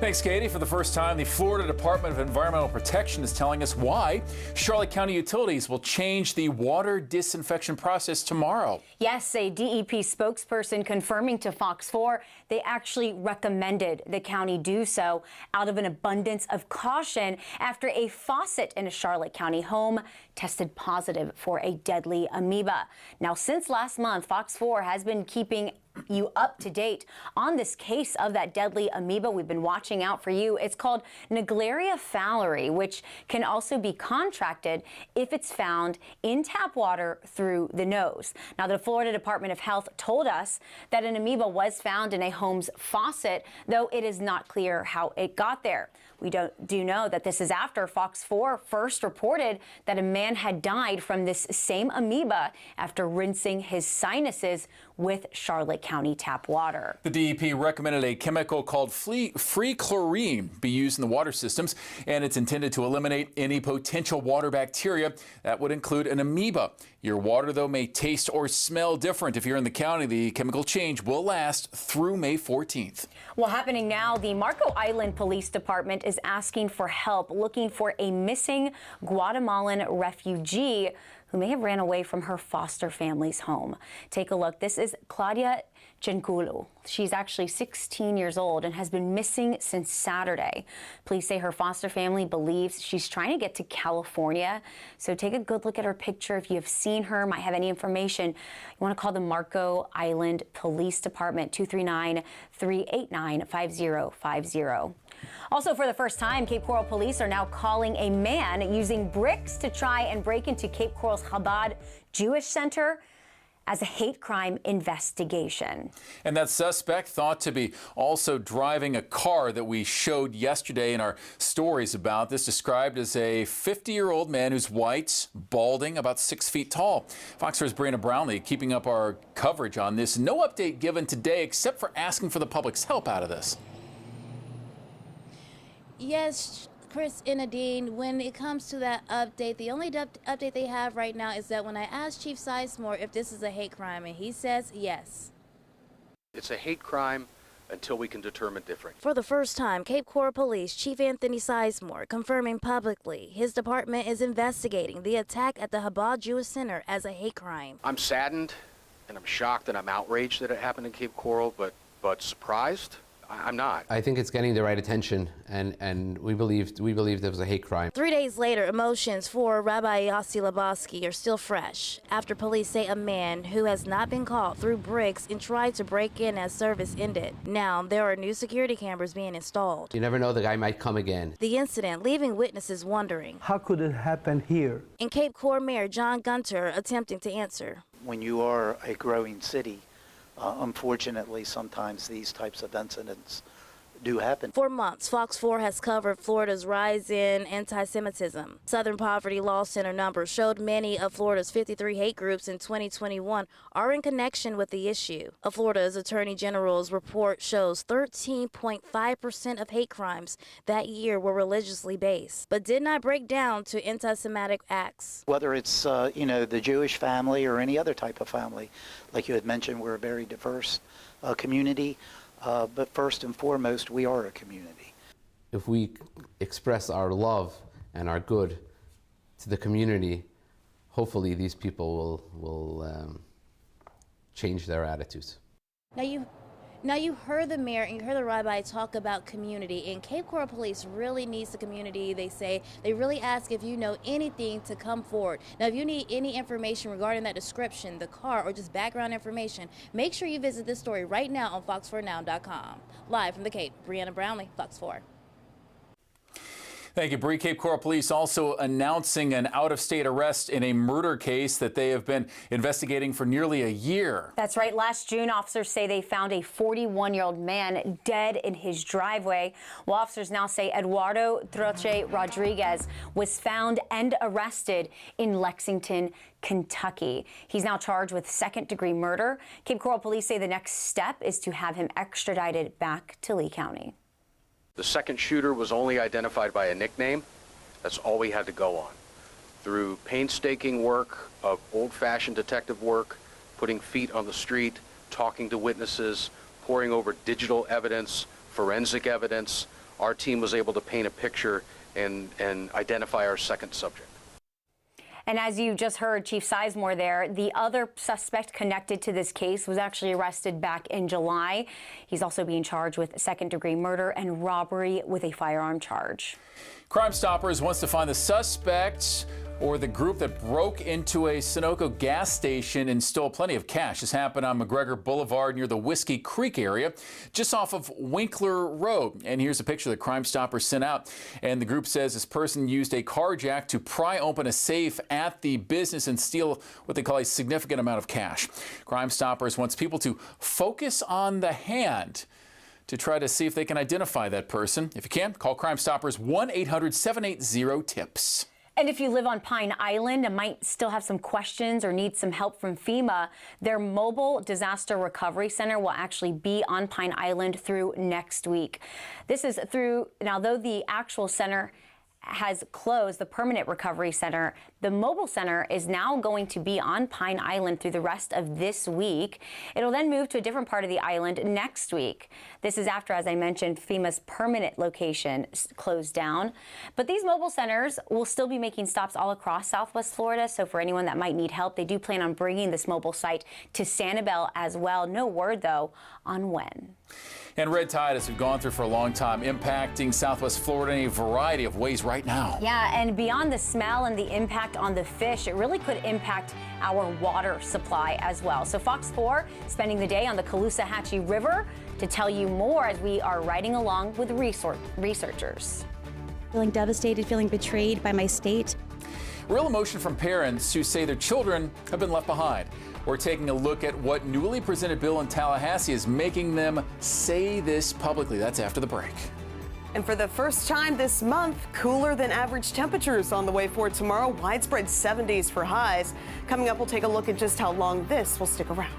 Thanks, Katie. For the first time, the Florida Department of Environmental Protection is telling us why Charlotte County Utilities will change the water disinfection process tomorrow. Yes, a DEP spokesperson confirming to Fox 4 they actually recommended the county do so out of an abundance of caution after a faucet in a Charlotte County home tested positive for a deadly amoeba. Now, since last month, Fox 4 has been keeping you up to date on this case of that deadly amoeba. We've been watching out for you. It's called Naegleria fowleri, which can also be contracted if it's found in tap water through the nose. Now, the Florida Department of Health told us that an amoeba was found in a home's faucet, though it is not clear how it got there. We do know that this is after Fox 4 first reported that a man had died from this same amoeba after rinsing his sinuses with Charlotte County tap water. The DEP recommended a chemical called free chlorine be used in the water systems, and it's intended to eliminate any potential water bacteria. That would include an amoeba. Your water, though, may taste or smell different. If you're in the county, the chemical change will last through May 14th. Well, happening now, the Marco Island Police Department is asking for help looking for a missing Guatemalan refugee who may have ran away from her foster family's home. Take a look. This is Claudia Genculu. She's actually 16 years old and has been missing since Saturday. Police say her foster family believes she's trying to get to California. So take a good look at her picture. If you have seen her, might have any information, you want to call the Marco Island Police Department, 239-389-5050. Also, for the first time, Cape Coral police are now calling a man using bricks to try and break into Cape Coral's Chabad Jewish Center as a hate crime investigation. And that suspect thought to be also driving a car that we showed yesterday in our stories about this, described as a 50-year-old man who's white, balding, about 6 feet tall. Fox 4's Brianna Brownlee keeping up our coverage on this. No update given today except for asking for the public's help out of this. Yes, Chris and Nadine, when it comes to that update, the only update they have right now is that when I asked Chief Sizemore if this is a hate crime, and he says yes. It's a hate crime until we can determine different. For the first time, Cape Coral Police Chief Anthony Sizemore confirming publicly his department is investigating the attack at the Chabad Jewish Center as a hate crime. I'm saddened and I'm shocked and I'm outraged that it happened in Cape Coral, but surprised? I'm not. I think it's getting the right attention, and we believe there was a hate crime. 3 days later, emotions for Rabbi Yossi Lebowski are still fresh after police say a man who has not been caught threw bricks and tried to break in as service ended. Now, there are new security cameras being installed. You never know, the guy might come again. The incident leaving witnesses wondering, how could it happen here? And Cape Coral Mayor John Gunter attempting to answer. When you are a growing city, unfortunately, sometimes these types of incidents do happen. For months, Fox 4 has covered Florida's rise in anti-Semitism. Southern Poverty Law Center numbers showed many of Florida's 53 hate groups in 2021 are in connection with the issue. Florida's Attorney General's report shows 13.5% of hate crimes that year were religiously based, but did not break down to anti-Semitic acts. Whether it's, the Jewish family or any other type of family, like you had mentioned, we're a very diverse community. But first and foremost, we are a community. If we express our love and our good to the community, hopefully these people will change their attitudes. Now you heard the mayor and you heard the rabbi talk about community, and Cape Coral Police really needs the community. They say they really ask if you know anything to come forward. Now, if you need any information regarding that description, the car, or just background information, make sure you visit this story right now on fox4now.com. Live from the Cape, Brianna Brownlee, Fox 4. Thank you, Bree. Cape Coral Police also announcing an out-of-state arrest in a murder case that they have been investigating for nearly a year. That's right. Last June, officers say they found a 41-year-old man dead in his driveway. Well, officers now say Eduardo Troche Rodriguez was found and arrested in Lexington, Kentucky. He's now charged with second-degree murder. Cape Coral Police say the next step is to have him extradited back to Lee County. The second shooter was only identified by a nickname. That's all we had to go on. Through painstaking work of old-fashioned detective work, putting feet on the street, talking to witnesses, poring over digital evidence, forensic evidence, our team was able to paint a picture and identify our second subject. And as you just heard Chief Sizemore there, the other suspect connected to this case was actually arrested back in July. He's also being charged with second-degree murder and robbery with a firearm charge. Crime Stoppers wants to find the suspect or the group that broke into a Sunoco gas station and stole plenty of cash. This happened on McGregor Boulevard near the Whiskey Creek area, just off of Winkler Road. And here's a picture that Crime Stoppers sent out. And the group says this person used a car jack to pry open a safe at the business and steal what they call a significant amount of cash. Crime Stoppers wants people to focus on the hand to try to see if they can identify that person. If you can, call Crime Stoppers 1-800-780-TIPS. And if you live on Pine Island and might still have some questions or need some help from FEMA, their mobile disaster recovery center will actually be on Pine Island through next week. This is through, now though the actual center has closed, the permanent recovery center, the mobile center is now going to be on Pine Island through the rest of this week. It'll then move to a different part of the island next week. This is after, as I mentioned, FEMA's permanent location closed down. But these mobile centers will still be making stops all across Southwest Florida. So for anyone that might need help, they do plan on bringing this mobile site to Sanibel as well. No word, though, on when. And red tide, as we've gone through for a long time, impacting Southwest Florida in a variety of ways right now. Yeah, and beyond the smell and the impact on the fish, it really could impact our water supply as well. So Fox 4 spending the day on the Caloosahatchee River to tell you more as we are riding along with researchers. Feeling devastated, feeling betrayed by my state. Real emotion from parents who say their children have been left behind. We're taking a look at what newly presented bill in Tallahassee is making them say this publicly. That's after the break. And for the first time this month, cooler than average temperatures on the way for tomorrow. Widespread 70s for highs. Coming up, we'll take a look at just how long this will stick around.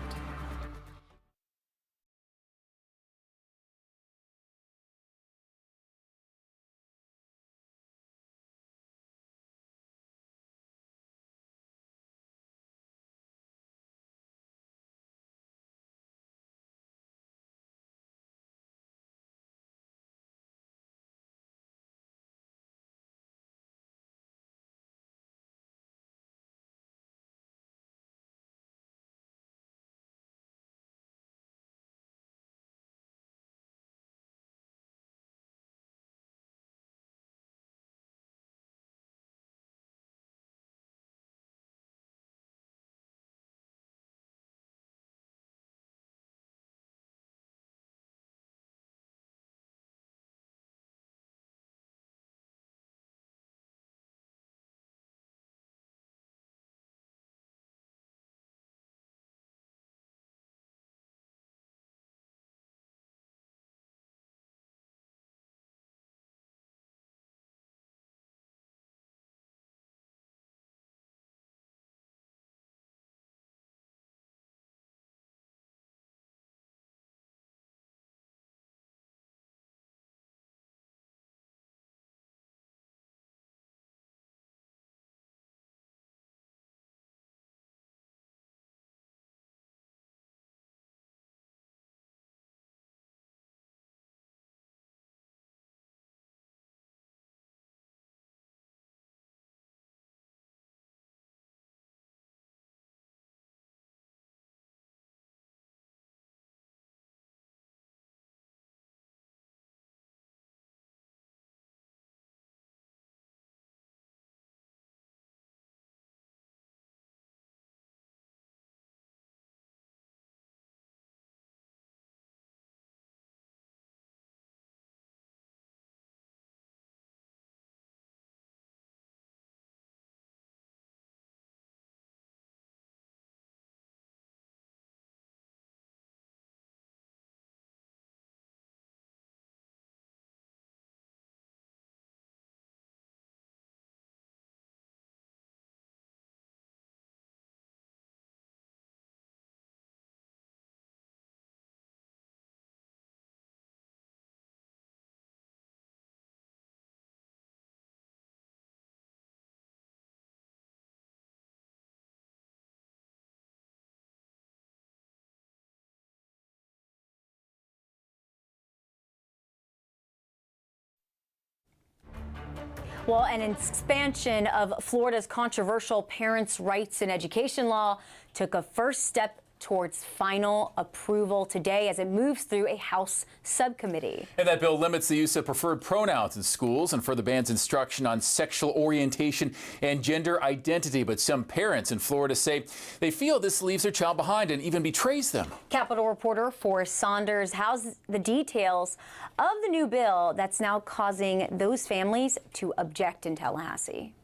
Well, an expansion of Florida's controversial parents' rights in education law took a first step towards final approval today as it moves through a House subcommittee. And that bill limits the use of preferred pronouns in schools and further bans instruction on sexual orientation and gender identity. But some parents in Florida say they feel this leaves their child behind and even betrays them. Capitol reporter Forrest Saunders has the details of the new bill that's now causing those families to object in Tallahassee.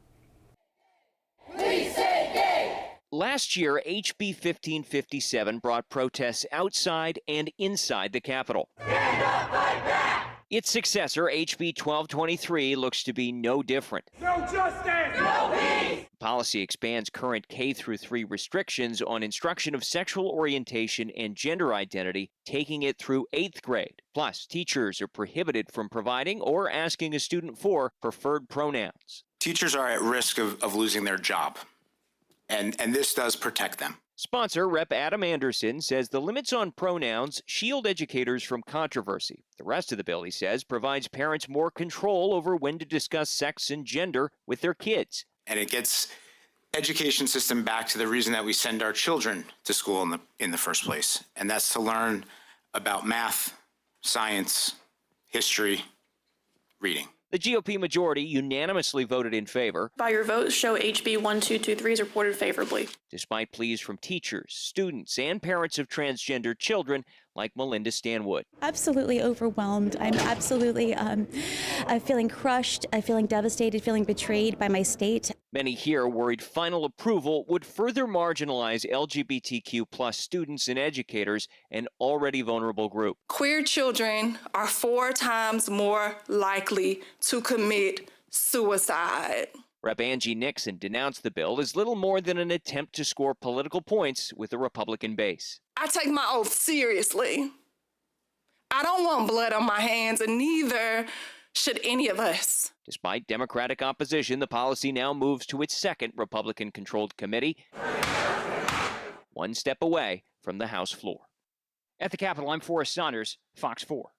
We say gay! Last year, HB 1557 brought protests outside and inside the Capitol. Stand up, fight back! Its successor, HB 1223, looks to be no different. No justice! No peace! Policy expands current K-3 restrictions on instruction of sexual orientation and gender identity, taking it through 8th grade. Plus, teachers are prohibited from providing or asking a student for preferred pronouns. Teachers are at risk of losing their job. And this does protect them. Sponsor Rep. Adam Anderson says the limits on pronouns shield educators from controversy. The rest of the bill, he says, provides parents more control over when to discuss sex and gender with their kids. And it gets education system back to the reason that we send our children to school in the first place. And that's to learn about math, science, history, reading. The GOP majority unanimously voted in favor. By your vote, show HB 1223 is reported favorably. Despite pleas from teachers, students, and parents of transgender children like Melinda Stanwood. Absolutely overwhelmed. I'm absolutely feeling crushed, feeling devastated, feeling betrayed by my state. Many here worried final approval would further marginalize LGBTQ plus students and educators, an already vulnerable group. Queer children are 4 times more likely to commit suicide. Rep. Angie Nixon denounced the bill as little more than an attempt to score political points with the Republican base. I take my oath seriously. I don't want blood on my hands, and neither should any of us. Despite Democratic opposition, the policy now moves to its second Republican-controlled committee, one step away from the House floor. At the Capitol, I'm Forrest Saunders, Fox 4.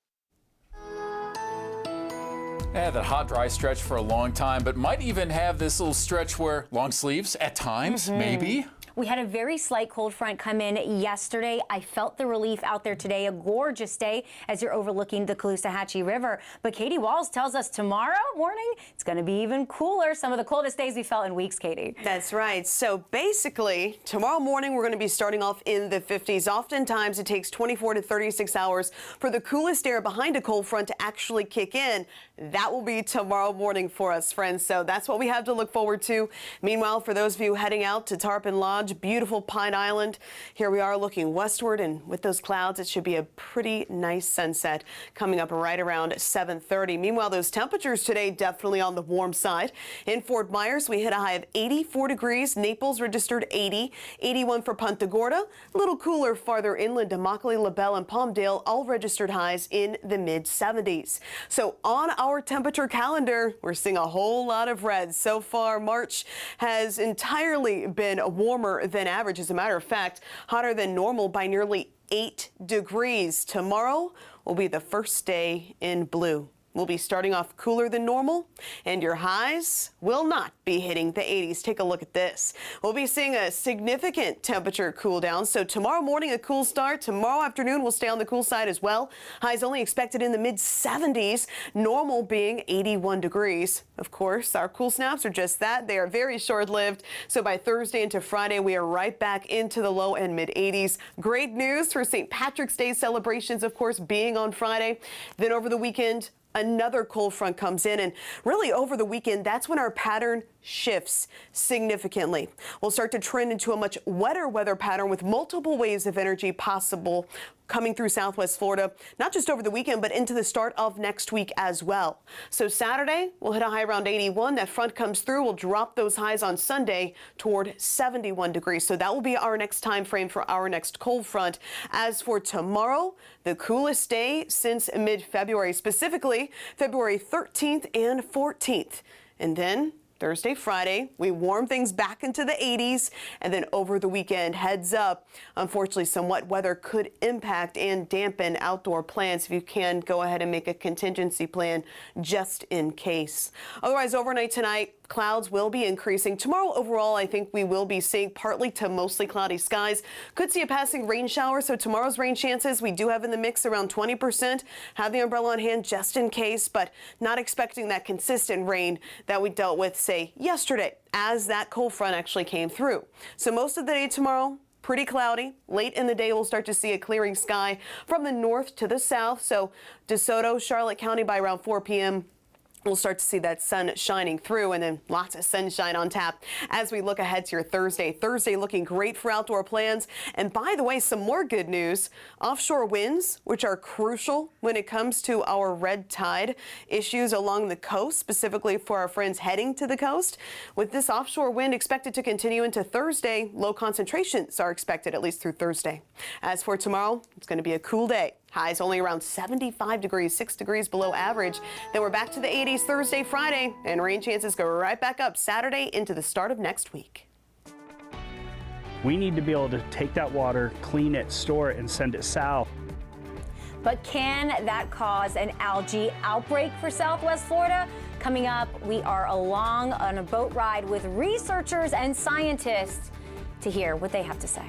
Yeah, that hot, dry stretch for a long time, but might even have this little stretch where long sleeves at times, maybe. We had a very slight cold front come in yesterday. I felt the relief out there today. A gorgeous day as you're overlooking the Caloosahatchee River. But Katie Walls tells us tomorrow morning it's going to be even cooler. Some of the coldest days we felt in weeks, Katie. That's right. So basically, tomorrow morning we're going to be starting off in the 50s. Oftentimes it takes 24 to 36 hours for the coolest air behind a cold front to actually kick in. That will be tomorrow morning for us, friends. So that's what we have to look forward to. Meanwhile, for those of you heading out to Tarpon Lodge, beautiful Pine Island, here we are looking westward, and with those clouds, it should be a pretty nice sunset coming up right around 7:30. Meanwhile, those temperatures today definitely on the warm side. In Fort Myers, we hit a high of 84 degrees. Naples registered 80, 81 for Punta Gorda. A little cooler farther inland, Immokalee, LaBelle, and Palmdale all registered highs in the mid-70s. So on our temperature calendar, we're seeing a whole lot of reds. So far, March has entirely been warmer than average. As a matter of fact, hotter than normal by nearly 8 degrees. Tomorrow will be the first day in blue. We'll be starting off cooler than normal, and your highs will not be hitting the 80s. Take a look at this. We'll be seeing a significant temperature cool down. So tomorrow morning, a cool start. Tomorrow afternoon, we'll stay on the cool side as well. Highs only expected in the mid-70s, normal being 81 degrees. Of course, our cool snaps are just that. They are very short-lived. So by Thursday into Friday, we are right back into the low and mid-80s. Great news for St. Patrick's Day celebrations, of course, being on Friday. Then over the weekend, another cold front comes in, and really over the weekend, that's when our pattern shifts significantly. We'll start to trend into a much wetter weather pattern with multiple waves of energy possible coming through Southwest Florida, not just over the weekend, but into the start of next week as well. So Saturday, we'll hit a high around 81. That front comes through. We'll drop those highs on Sunday toward 71 degrees. So that will be our next time frame for our next cold front. As for tomorrow, the coolest day since mid-February, specifically February 13th and 14th. And then Thursday, Friday, we warm things back into the 80s, and then over the weekend, heads up. Unfortunately, some wet weather could impact and dampen outdoor plans. If you can, go ahead and make a contingency plan just in case. Otherwise, overnight tonight, clouds will be increasing. Tomorrow, overall, I think we will be seeing partly to mostly cloudy skies. Could see a passing rain shower, so tomorrow's rain chances we do have in the mix around 20%. Have the umbrella on hand just in case, but not expecting that consistent rain that we dealt with, say, yesterday, as that cold front actually came through. So most of the day tomorrow, pretty cloudy. Late in the day, we'll start to see a clearing sky from the north to the south. So DeSoto, Charlotte County by around 4 p.m. We'll start to see that sun shining through, and then lots of sunshine on tap as we look ahead to your Thursday. Thursday looking great for outdoor plans. And by the way, some more good news. Offshore winds, which are crucial when it comes to our red tide issues along the coast, specifically for our friends heading to the coast. With this offshore wind expected to continue into Thursday, low concentrations are expected at least through Thursday. As for tomorrow, it's going to be a cool day. Highs only around 75 degrees, 6 degrees below average. Then we're back to the 80s Thursday, Friday, and rain chances go right back up Saturday into the start of next week. We need to be able to take that water, clean it, store it, and send it south. But can that cause an algae outbreak for Southwest Florida? Coming up, we are along on a boat ride with researchers and scientists to hear what they have to say.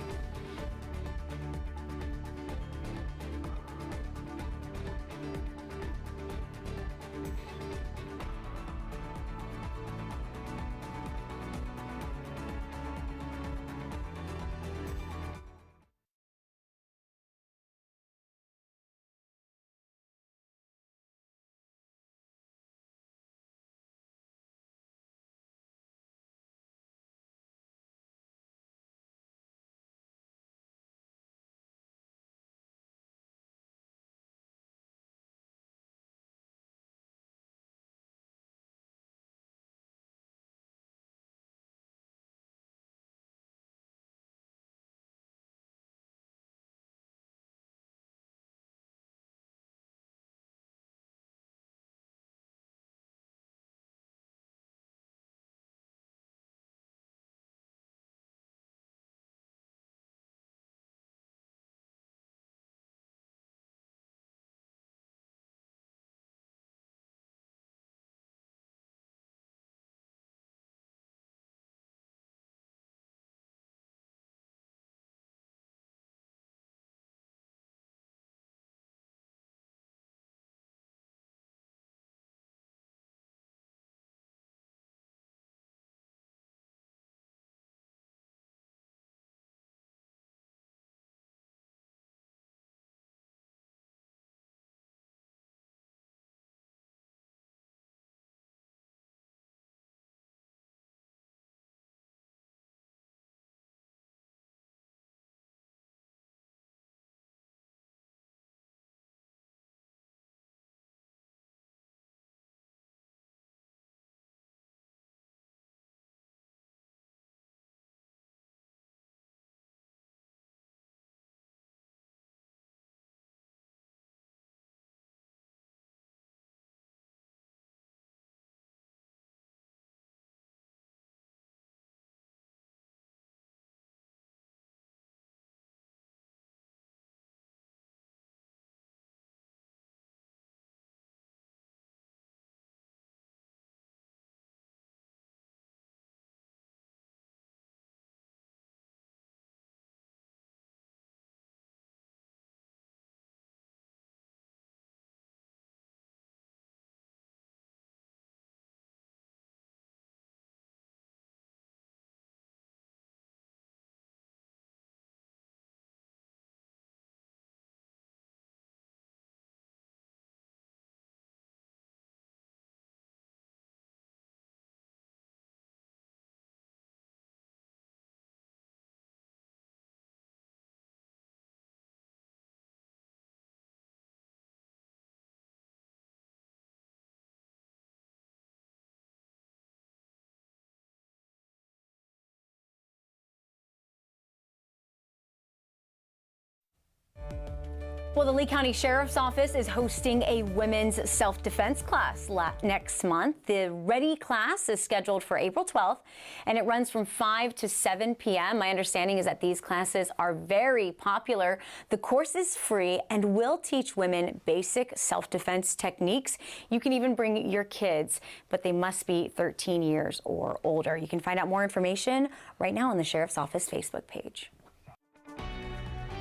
Well, the Lee County Sheriff's Office is hosting a women's self-defense class next month. The Ready class is scheduled for April 12th, and it runs from 5 to 7 p.m. My understanding is that these classes are very popular. The course is free and will teach women basic self-defense techniques. You can even bring your kids, but they must be 13 years or older. You can find out more information right now on the Sheriff's Office Facebook page.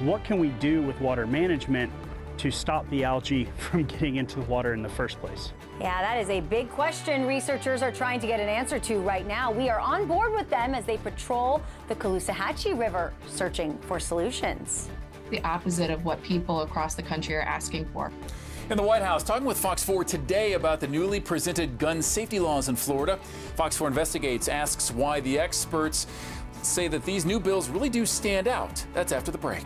What can we do with water management to stop the algae from getting into the water in the first place? Yeah, that is a big question researchers are trying to get an answer to right now. We are on board with them as they patrol the Caloosahatchee River, searching for solutions. The opposite of what people across the country are asking for. In the White House, talking with Fox 4 today about the newly presented gun safety laws in Florida. Fox 4 Investigates asks why the experts say that these new bills really do stand out. That's after the break.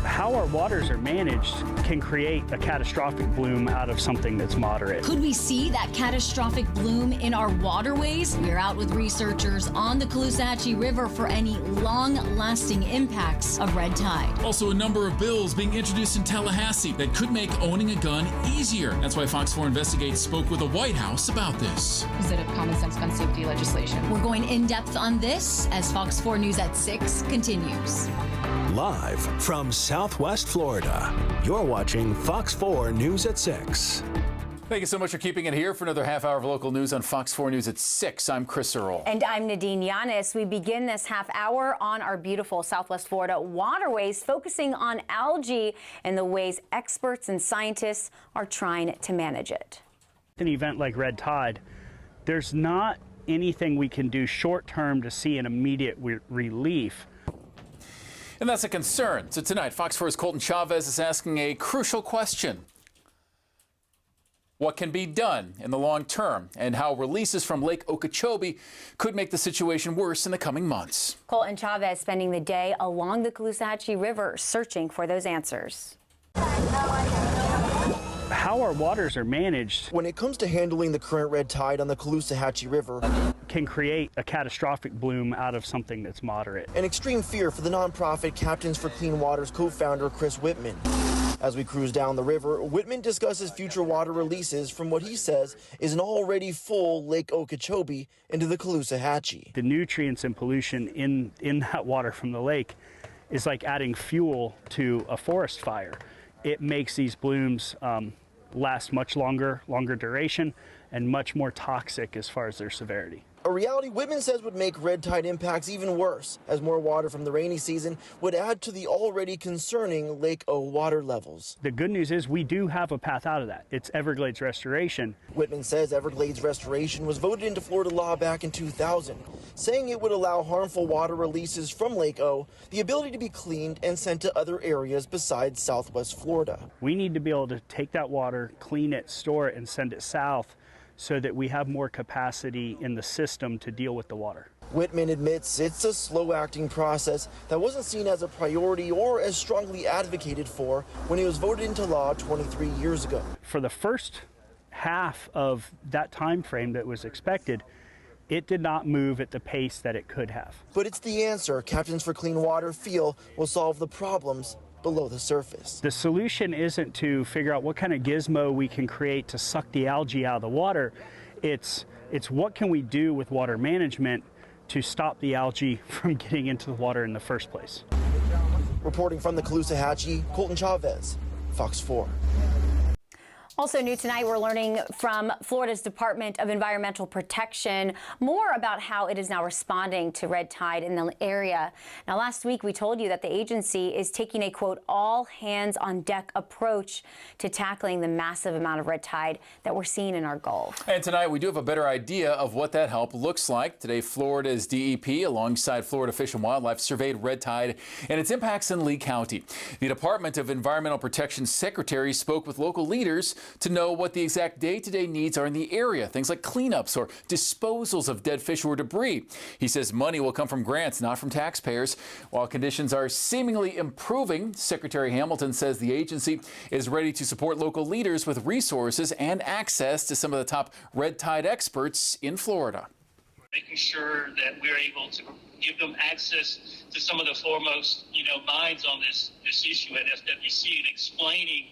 How our waters are managed can create a catastrophic bloom out of something that's moderate. Could we see that catastrophic bloom in our waterways? We're out with researchers on the Caloosahatchee River for any long-lasting impacts of red tide. Also, a number of bills being introduced in Tallahassee that could make owning a gun easier. That's why Fox 4 Investigates spoke with the White House about this. Is it a common sense gun safety legislation? We're going in depth on this as Fox 4 News at 6 continues. Live from Southwest Florida, you're watching Fox 4 News at 6. Thank you so much for keeping it here for another half hour of local news on Fox 4 News at 6. I'm Chris Earl. And I'm Nadine Yanis. We begin this half hour on our beautiful Southwest Florida waterways, focusing on algae and the ways experts and scientists are trying to manage it. An event like red tide, there's not anything we can do short term to see an immediate relief. And that's a concern. So tonight, Fox 4's Colton Chavez is asking a crucial question. What can be done in the long term, and how releases from Lake Okeechobee could make the situation worse in the coming months. Colton Chavez spending the day along the Caloosahatchee River searching for those answers. How our waters are managed when it comes to handling the current red tide on the Caloosahatchee River can create a catastrophic bloom out of something that's moderate. An extreme fear for the nonprofit Captains for Clean Water's co-founder Chris Whitman. As we cruise down the river, Whitman discusses future water releases from what he says is an already full Lake Okeechobee into the Caloosahatchee. The nutrients and pollution in that water from the lake is like adding fuel to a forest fire. It makes these blooms last much longer duration, and much more toxic as far as their severity. A reality Whitman says would make red tide impacts even worse, as more water from the rainy season would add to the already concerning Lake O water levels. The good news is we do have a path out of that. It's Everglades restoration. Whitman says Everglades restoration was voted into Florida law back in 2000, saying it would allow harmful water releases from Lake O the ability to be cleaned and sent to other areas besides Southwest Florida. We need to be able to take that water, clean it, store it, and send it south, so that we have more capacity in the system to deal with the water. Whitman admits it's a slow-acting process that wasn't seen as a priority or as strongly advocated for when it was voted into law 23 years ago. For the first half of that time frame that was expected, it did not move at the pace that it could have. But it's the answer Captains for Clean Water feel will solve the problems below the surface. The solution isn't to figure out what kind of gizmo we can create to suck the algae out of the water. It's what can we do with water management to stop the algae from getting into the water in the first place. Reporting from the Caloosahatchee, Colton Chavez, Fox 4. Also new tonight, we're learning from Florida's Department of Environmental Protection more about how it is now responding to red tide in the area. Now, last week we told you that the agency is taking a, quote, all hands on deck approach to tackling the massive amount of red tide that we're seeing in our Gulf. And tonight we do have a better idea of what that help looks like. Today, Florida's DEP, alongside Florida Fish and Wildlife, surveyed red tide and its impacts in Lee County. The Department of Environmental Protection Secretary spoke with local leaders to know what the exact day-to-day needs are in the area, things like cleanups or disposals of dead fish or debris. He says money will come from grants, not from taxpayers. While conditions are seemingly improving, Secretary Hamilton says the agency is ready to support local leaders with resources and access to some of the top red tide experts in Florida. Making sure that we're able to give them access to some of the foremost, minds on this issue at FWC, and explaining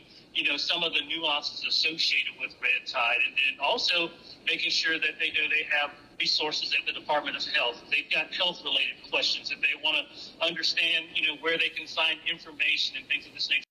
some of the nuances associated with red tide, and then also making sure that they know they have resources at the Department of Health. They've got health-related questions that they want to understand, where they can find information and things of this nature.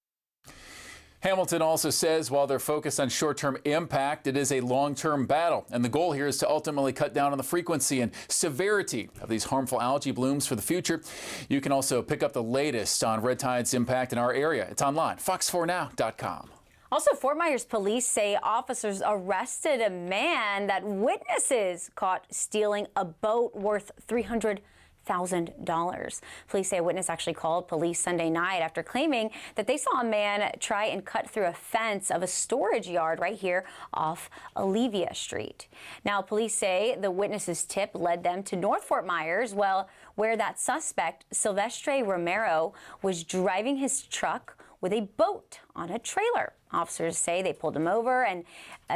Hamilton also says while they're focused on short-term impact, it is a long-term battle, and the goal here is to ultimately cut down on the frequency and severity of these harmful algae blooms for the future. You can also pick up the latest on red tide's impact in our area. It's online, fox4now.com. Also, Fort Myers police say officers arrested a man that witnesses caught stealing a boat worth $300,000. Police say a witness actually called police Sunday night after claiming that they saw a man try and cut through a fence of a storage yard right here off Olivia Street. Now, police say the witness's tip led them to North Fort Myers, where that suspect, Silvestre Romero, was driving his truck with a boat on a trailer. Officers say they pulled him over and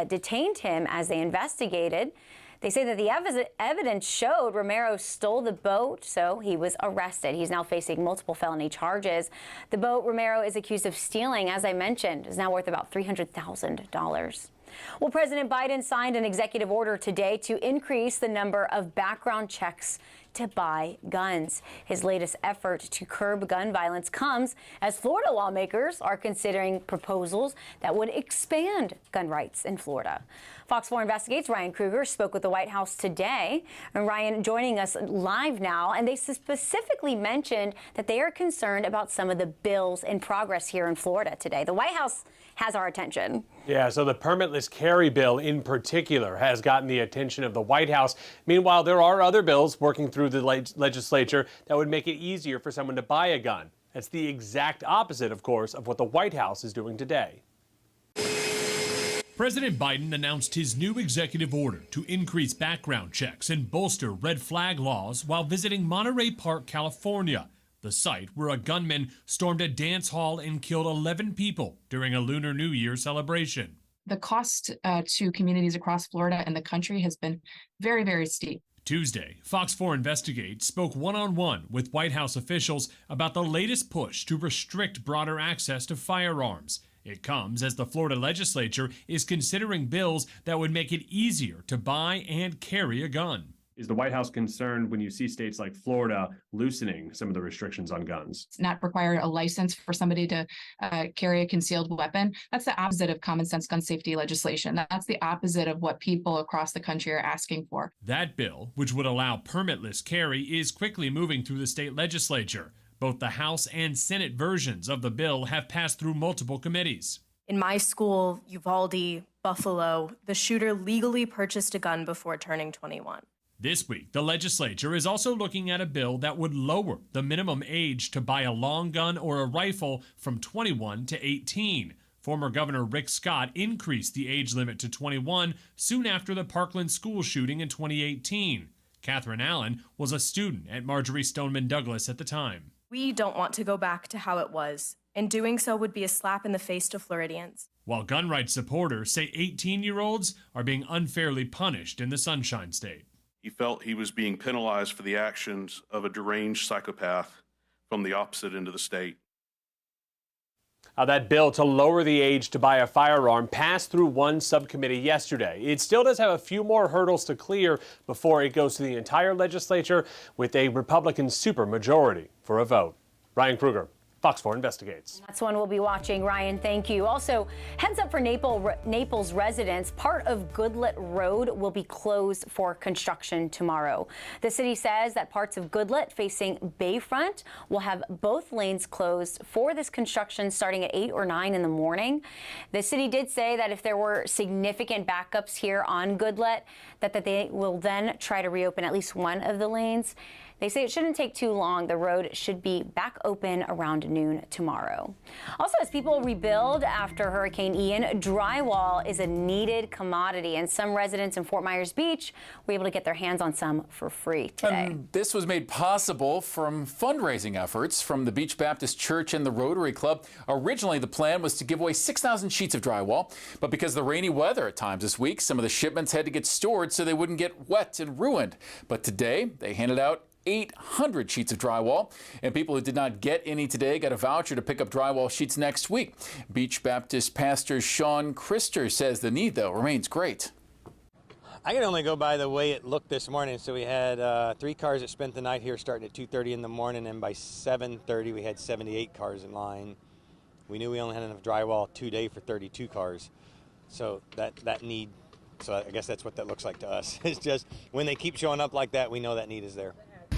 detained him as they investigated. They say that the evidence showed Romero stole the boat, so he was arrested. He's now facing multiple felony charges. The boat Romero is accused of stealing, as I mentioned, is now worth about $300,000. Well, President Biden signed an executive order today to increase the number of background checks to buy guns. His latest effort to curb gun violence comes as Florida lawmakers are considering proposals that would expand gun rights in Florida. Fox 4 Investigates' Ryan Kruger spoke with the White House today. And Ryan joining us live now, and they specifically mentioned that they are concerned about some of the bills in progress here in Florida today. The White House has our attention. Yeah, so the permitless carry bill in particular has gotten the attention of the White House. Meanwhile, there are other bills working through the legislature that would make it easier for someone to buy a gun. That's the exact opposite, of course, of what the White House is doing today. President Biden announced his new executive order to increase background checks and bolster red flag laws while visiting Monterey Park, California, the site where a gunman stormed a dance hall and killed 11 people during a Lunar New Year celebration. The cost to communities across Florida and the country has been very, very steep. Tuesday, Fox 4 Investigates spoke one-on-one with White House officials about the latest push to restrict broader access to firearms. It comes as the Florida legislature is considering bills that would make it easier to buy and carry a gun. Is the White House concerned when you see states like Florida loosening some of the restrictions on guns? It's not required a license for somebody to carry a concealed weapon. That's the opposite of common sense gun safety legislation. That's the opposite of what people across the country are asking for. That bill, which would allow permitless carry, is quickly moving through the state legislature. Both the House and Senate versions of the bill have passed through multiple committees. In my school, Uvalde, Buffalo, the shooter legally purchased a gun before turning 21. This week, the legislature is also looking at a bill that would lower the minimum age to buy a long gun or a rifle from 21 to 18. Former Governor Rick Scott increased the age limit to 21 soon after the Parkland school shooting in 2018. Catherine Allen was a student at Marjorie Stoneman Douglas at the time. We don't want to go back to how it was, and doing so would be a slap in the face to Floridians. While gun rights supporters say 18-year-olds are being unfairly punished in the Sunshine State. He felt he was being penalized for the actions of a deranged psychopath from the opposite end of the state. That bill to lower the age to buy a firearm passed through one subcommittee yesterday. It still does have a few more hurdles to clear before it goes to the entire legislature with a Republican supermajority for a vote. Ryan Kruger, Fox 4 Investigates. That's one we'll be watching. Ryan, thank you. Also, heads up for Naples residents. Part of Goodlet Road will be closed for construction tomorrow. The city says that parts of Goodlet facing Bayfront will have both lanes closed for this construction starting at 8 or 9 in the morning. The city did say that if there were significant backups here on Goodlet, that they will then try to reopen at least one of the lanes. They say it shouldn't take too long. The road should be back open around noon tomorrow. Also, as people rebuild after Hurricane Ian, drywall is a needed commodity, and some residents in Fort Myers Beach were able to get their hands on some for free today. This was made possible from fundraising efforts from the Beach Baptist Church and the Rotary Club. Originally, the plan was to give away 6,000 sheets of drywall, but because of the rainy weather at times this week, some of the shipments had to get stored so they wouldn't get wet and ruined. But today, they handed out 800 sheets of drywall, and people who did not get any today got a voucher to pick up drywall sheets next week. Beach Baptist pastor Sean Christer says the need, though, remains great. I can only go by the way it looked this morning. So we had 3 cars that spent the night here starting at 2:30 in the morning, and by 7:30 we had 78 cars in line. We knew we only had enough drywall today for 32 cars. So that need, so I guess that's what that looks like to us. It's just when they keep showing up like that, we know that need is there.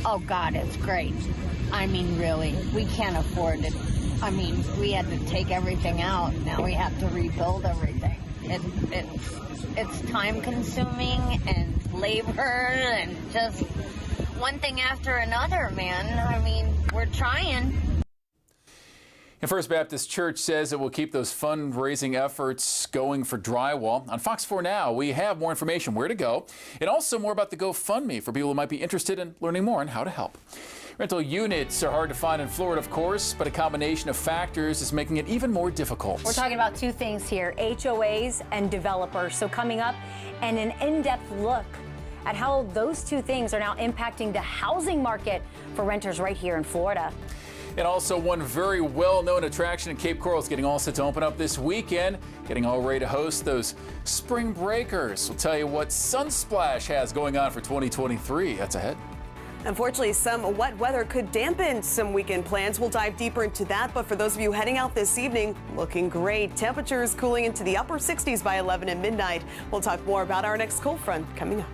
Oh, God, it's great. I mean, really, we can't afford it. I mean, we had to take everything out. Now we have to rebuild everything. It's time-consuming and labor and just one thing after another, man. I mean, we're trying. And First Baptist Church says it will keep those fundraising efforts going for drywall. On Fox 4 Now, we have more information where to go and also more about the GoFundMe for people who might be interested in learning more on how to help. Rental units are hard to find in Florida, of course, but a combination of factors is making it even more difficult. We're talking about two things here, HOAs and developers. So coming up, and an in-depth look at how those two things are now impacting the housing market for renters right here in Florida. And also one very well-known attraction in Cape Coral is getting all set to open up this weekend, getting all ready to host those spring breakers. We'll tell you what Sunsplash has going on for 2023. That's ahead. Unfortunately, some wet weather could dampen some weekend plans. We'll dive deeper into that. But for those of you heading out this evening, looking great. Temperatures cooling into the upper 60s by 11 at midnight. We'll talk more about our next cold front coming up.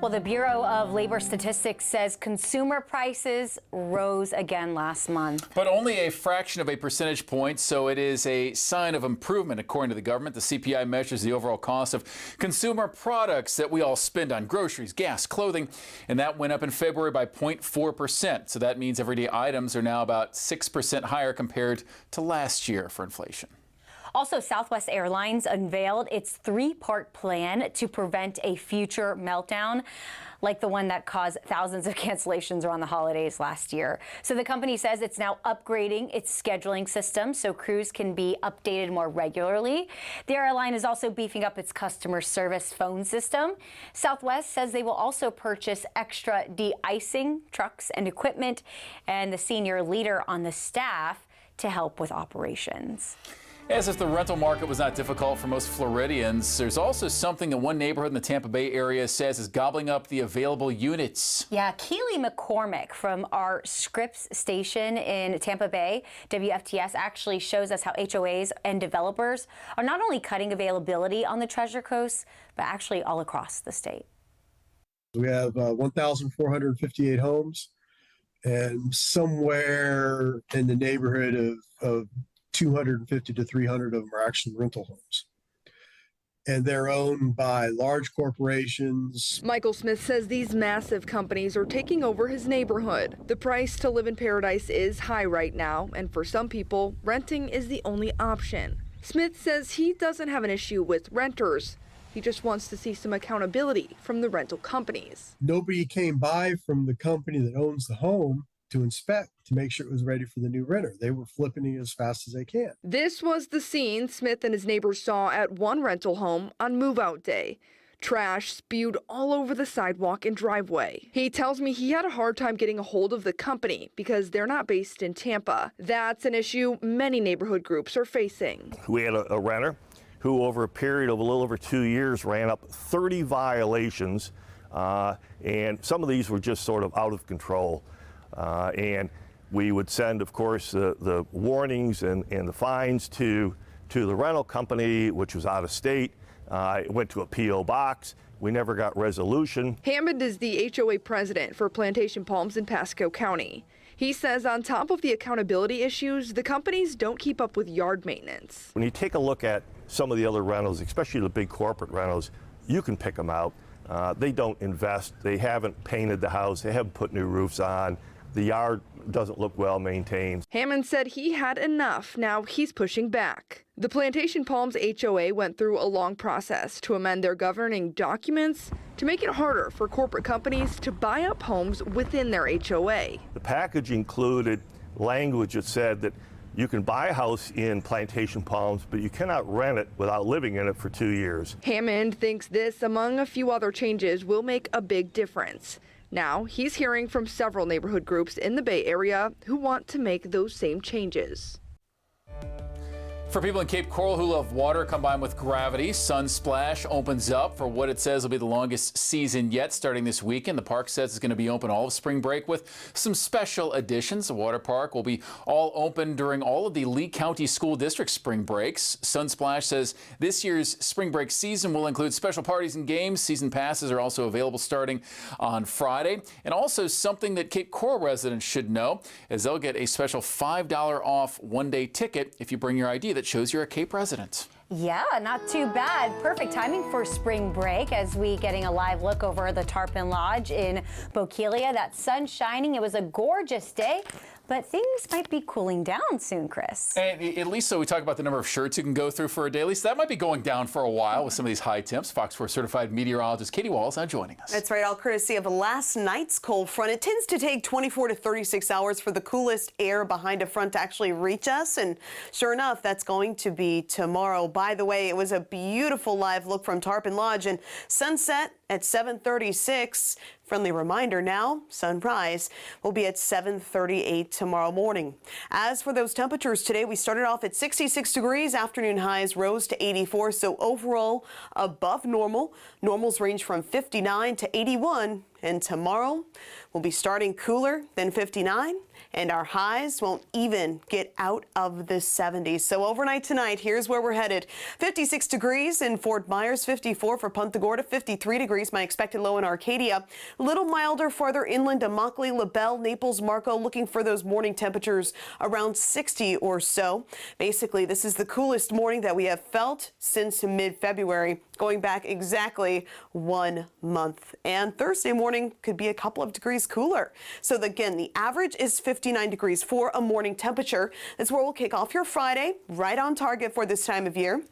Well, the Bureau of Labor Statistics says consumer prices rose again last month. But only a fraction of a percentage point, so it is a sign of improvement, according to the government. The CPI measures the overall cost of consumer products that we all spend on groceries, gas, clothing, and that went up in February by 0.4%. So that means everyday items are now about 6% higher compared to last year for inflation. Also, Southwest Airlines unveiled its three-part plan to prevent a future meltdown like the one that caused thousands of cancellations around the holidays last year. So the company says it's now upgrading its scheduling system so crews can be updated more regularly. The airline is also beefing up its customer service phone system. Southwest says they will also purchase extra de-icing trucks and equipment and the senior leader on the staff to help with operations. As if the rental market was not difficult for most Floridians, there's also something that one neighborhood in the Tampa Bay area says is gobbling up the available units. Yeah, Keely McCormick from our Scripps station in Tampa Bay, WFTS, actually shows us how HOAs and developers are not only cutting availability on the Treasure Coast, but actually all across the state. We have 1,458 homes, and somewhere in the neighborhood of 250 to 300 of them are actually rental homes. And they're owned by large corporations. Michael Smith says these massive companies are taking over his neighborhood. The price to live in paradise is high right now, and for some people, renting is the only option. Smith says he doesn't have an issue with renters. He just wants to see some accountability from the rental companies. Nobody came by from the company that owns the home to inspect, to make sure it was ready for the new renter. They were flipping it as fast as they can. This was the scene Smith and his neighbors saw at one rental home on move-out day. Trash spewed all over the sidewalk and driveway. He tells me he had a hard time getting a hold of the company because they're not based in Tampa. That's an issue many neighborhood groups are facing. We had a renter who over a period of a little over 2 years ran up 30 violations, and some of these were just sort of out of control. And we would send, of course, the warnings and the fines to the rental company, which was out of state. It went to a P.O. box. We never got resolution. Hammond is the HOA president for Plantation Palms in Pasco County. He says on top of the accountability issues, the companies don't keep up with yard maintenance. When you take a look at some of the other rentals, especially the big corporate rentals, you can pick them out. They don't invest. They haven't painted the house. They haven't put new roofs on. The yard doesn't look well maintained. Hammond said he had enough. Now he's pushing back. The Plantation Palms HOA went through a long process to amend their governing documents to make it harder for corporate companies to buy up homes within their HOA. The package included language that said that you can buy a house in Plantation Palms, but you cannot rent it without living in it for 2 years. Hammond thinks this, among a few other changes, will make a big difference. Now, he's hearing from several neighborhood groups in the Bay Area who want to make those same changes. For people in Cape Coral who love water combined with gravity, Sunsplash opens up for what it says will be the longest season yet starting this weekend. The park says it's going to be open all of spring break with some special additions. The water park will be all open during all of the Lee County School District spring breaks. Sunsplash says this year's spring break season will include special parties and games. Season passes are also available starting on Friday. And also something that Cape Coral residents should know is they'll get a special $5 off one-day ticket if you bring your ID that shows you're a Cape resident. Yeah, not too bad. Perfect timing for spring break as we getting a live look over the Tarpon Lodge in Bokeelia. That sun shining. It was a gorgeous day, but things might be cooling down soon, Chris. And at least so we talk about the number of shirts you can go through for a day. At least that might be going down for a while with some of these high temps. Fox 4 certified meteorologist Katie Walls now joining us. That's right, all courtesy of last night's cold front. It tends to take 24 to 36 hours for the coolest air behind a front to actually reach us. And sure enough, that's going to be tomorrow. By the way, it was a beautiful live look from Tarpon Lodge and sunset at 7:36. Friendly reminder now, sunrise will be at 7:38 tomorrow morning. As for those temperatures today, we started off at 66 degrees. Afternoon highs rose to 84, so overall above normal. Normals range from 59 to 81 And tomorrow we'll be starting cooler than 59, and our highs won't even get out of the 70s. So overnight tonight, here's where we're headed. 56 degrees in Fort Myers, 54 for Punta Gorda, 53 degrees my expected low in Arcadia. A little milder farther inland to Immokalee, LaBelle, Naples, Marco, looking for those morning temperatures around 60 or so. Basically, this is the coolest morning that we have felt since mid-February, going back exactly 1 month. And Thursday morning could be a couple of degrees cooler. So again, the average is 59 degrees for a morning temperature. That's where we'll kick off your Friday, right on target for this time of year.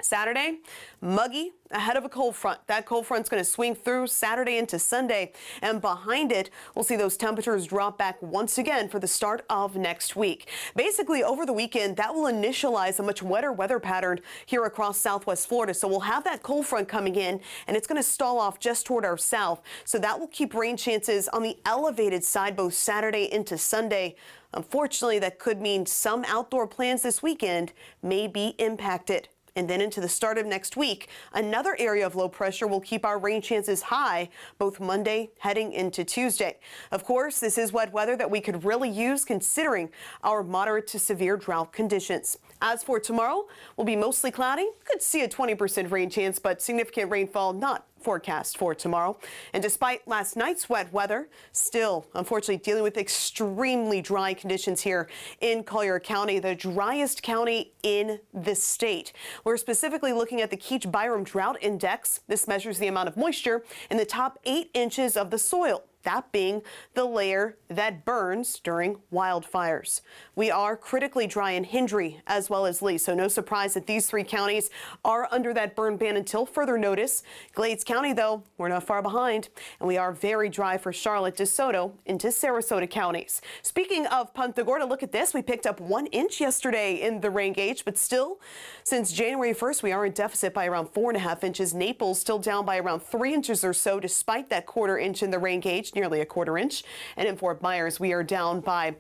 Saturday, muggy ahead of a cold front. That cold front's going to swing through Saturday into Sunday, and behind it, we'll see those temperatures drop back once again for the start of next week. Basically, over the weekend, that will initialize a much wetter weather pattern here across southwest Florida. So we'll have that cold front coming in, and it's going to stall off just toward our south. So that will keep rain chances on the elevated side both Saturday into Sunday. Unfortunately, that could mean some outdoor plans this weekend may be impacted. And then into the start of next week, another area of low pressure will keep our rain chances high both Monday heading into Tuesday. Of course, this is wet weather that we could really use considering our moderate to severe drought conditions. As for tomorrow, we'll be mostly cloudy. Could see a 20% rain chance, but significant rainfall not forecast for tomorrow. And despite last night's wet weather, still, unfortunately, dealing with extremely dry conditions here in Collier County, the driest county in the state. We're specifically looking at the Keach-Byram Drought Index. This measures the amount of moisture in the top 8 inches of the soil, that being the layer that burns during wildfires. We are critically dry in Hendry as well as Lee, so no surprise that these 3 counties are under that burn ban until further notice. Glades County, though, we're not far behind, and we are very dry for Charlotte, DeSoto, into Sarasota counties. Speaking of Punta Gorda, look at this. We picked up 1 inch yesterday in the rain gauge, but still, since January 1st, we are in deficit by around 4.5 inches. Naples still down by around 3 inches or so, despite that 1/4 inch in the rain gauge. Nearly a 1/4 inch. And in Fort Myers, we are down by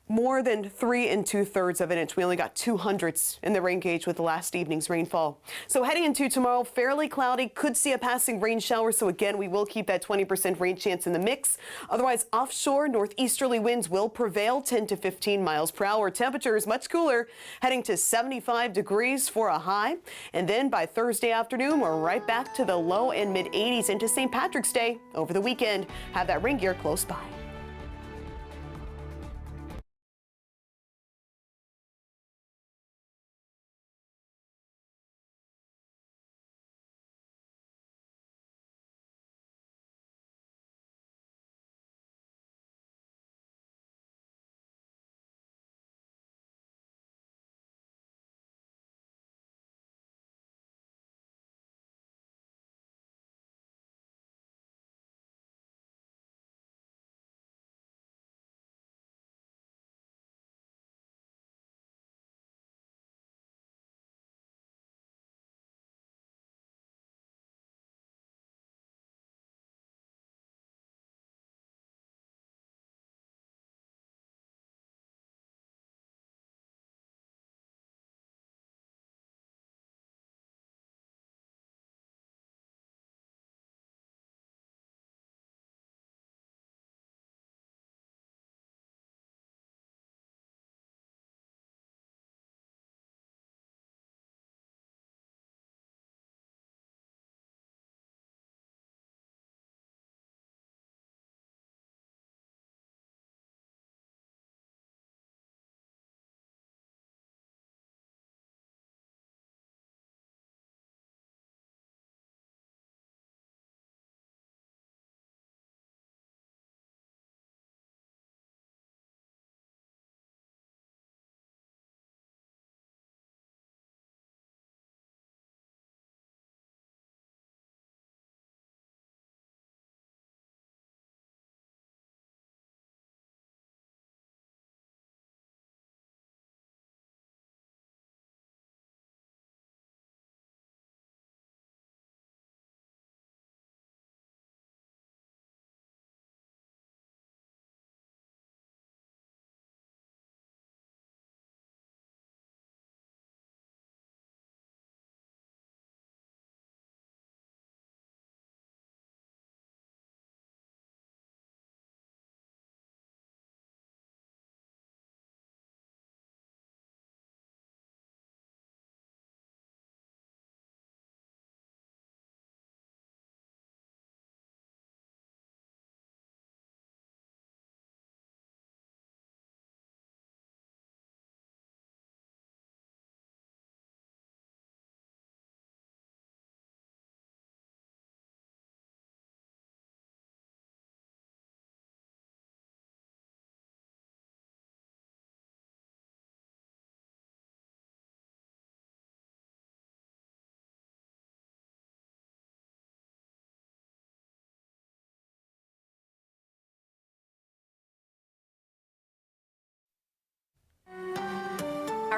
more than 3 2/3 of an inch. We only got 2/100 in the rain gauge with last evening's rainfall. So heading into tomorrow, fairly cloudy, could see a passing rain shower. So again, we will keep that 20% rain chance in the mix. Otherwise, offshore northeasterly winds will prevail, 10 to 15 miles per hour. Temperatures much cooler, heading to 75 degrees for a high. And then by Thursday afternoon, we're right back to the low and mid 80s into St. Patrick's Day over the weekend. Have that rain gear close by.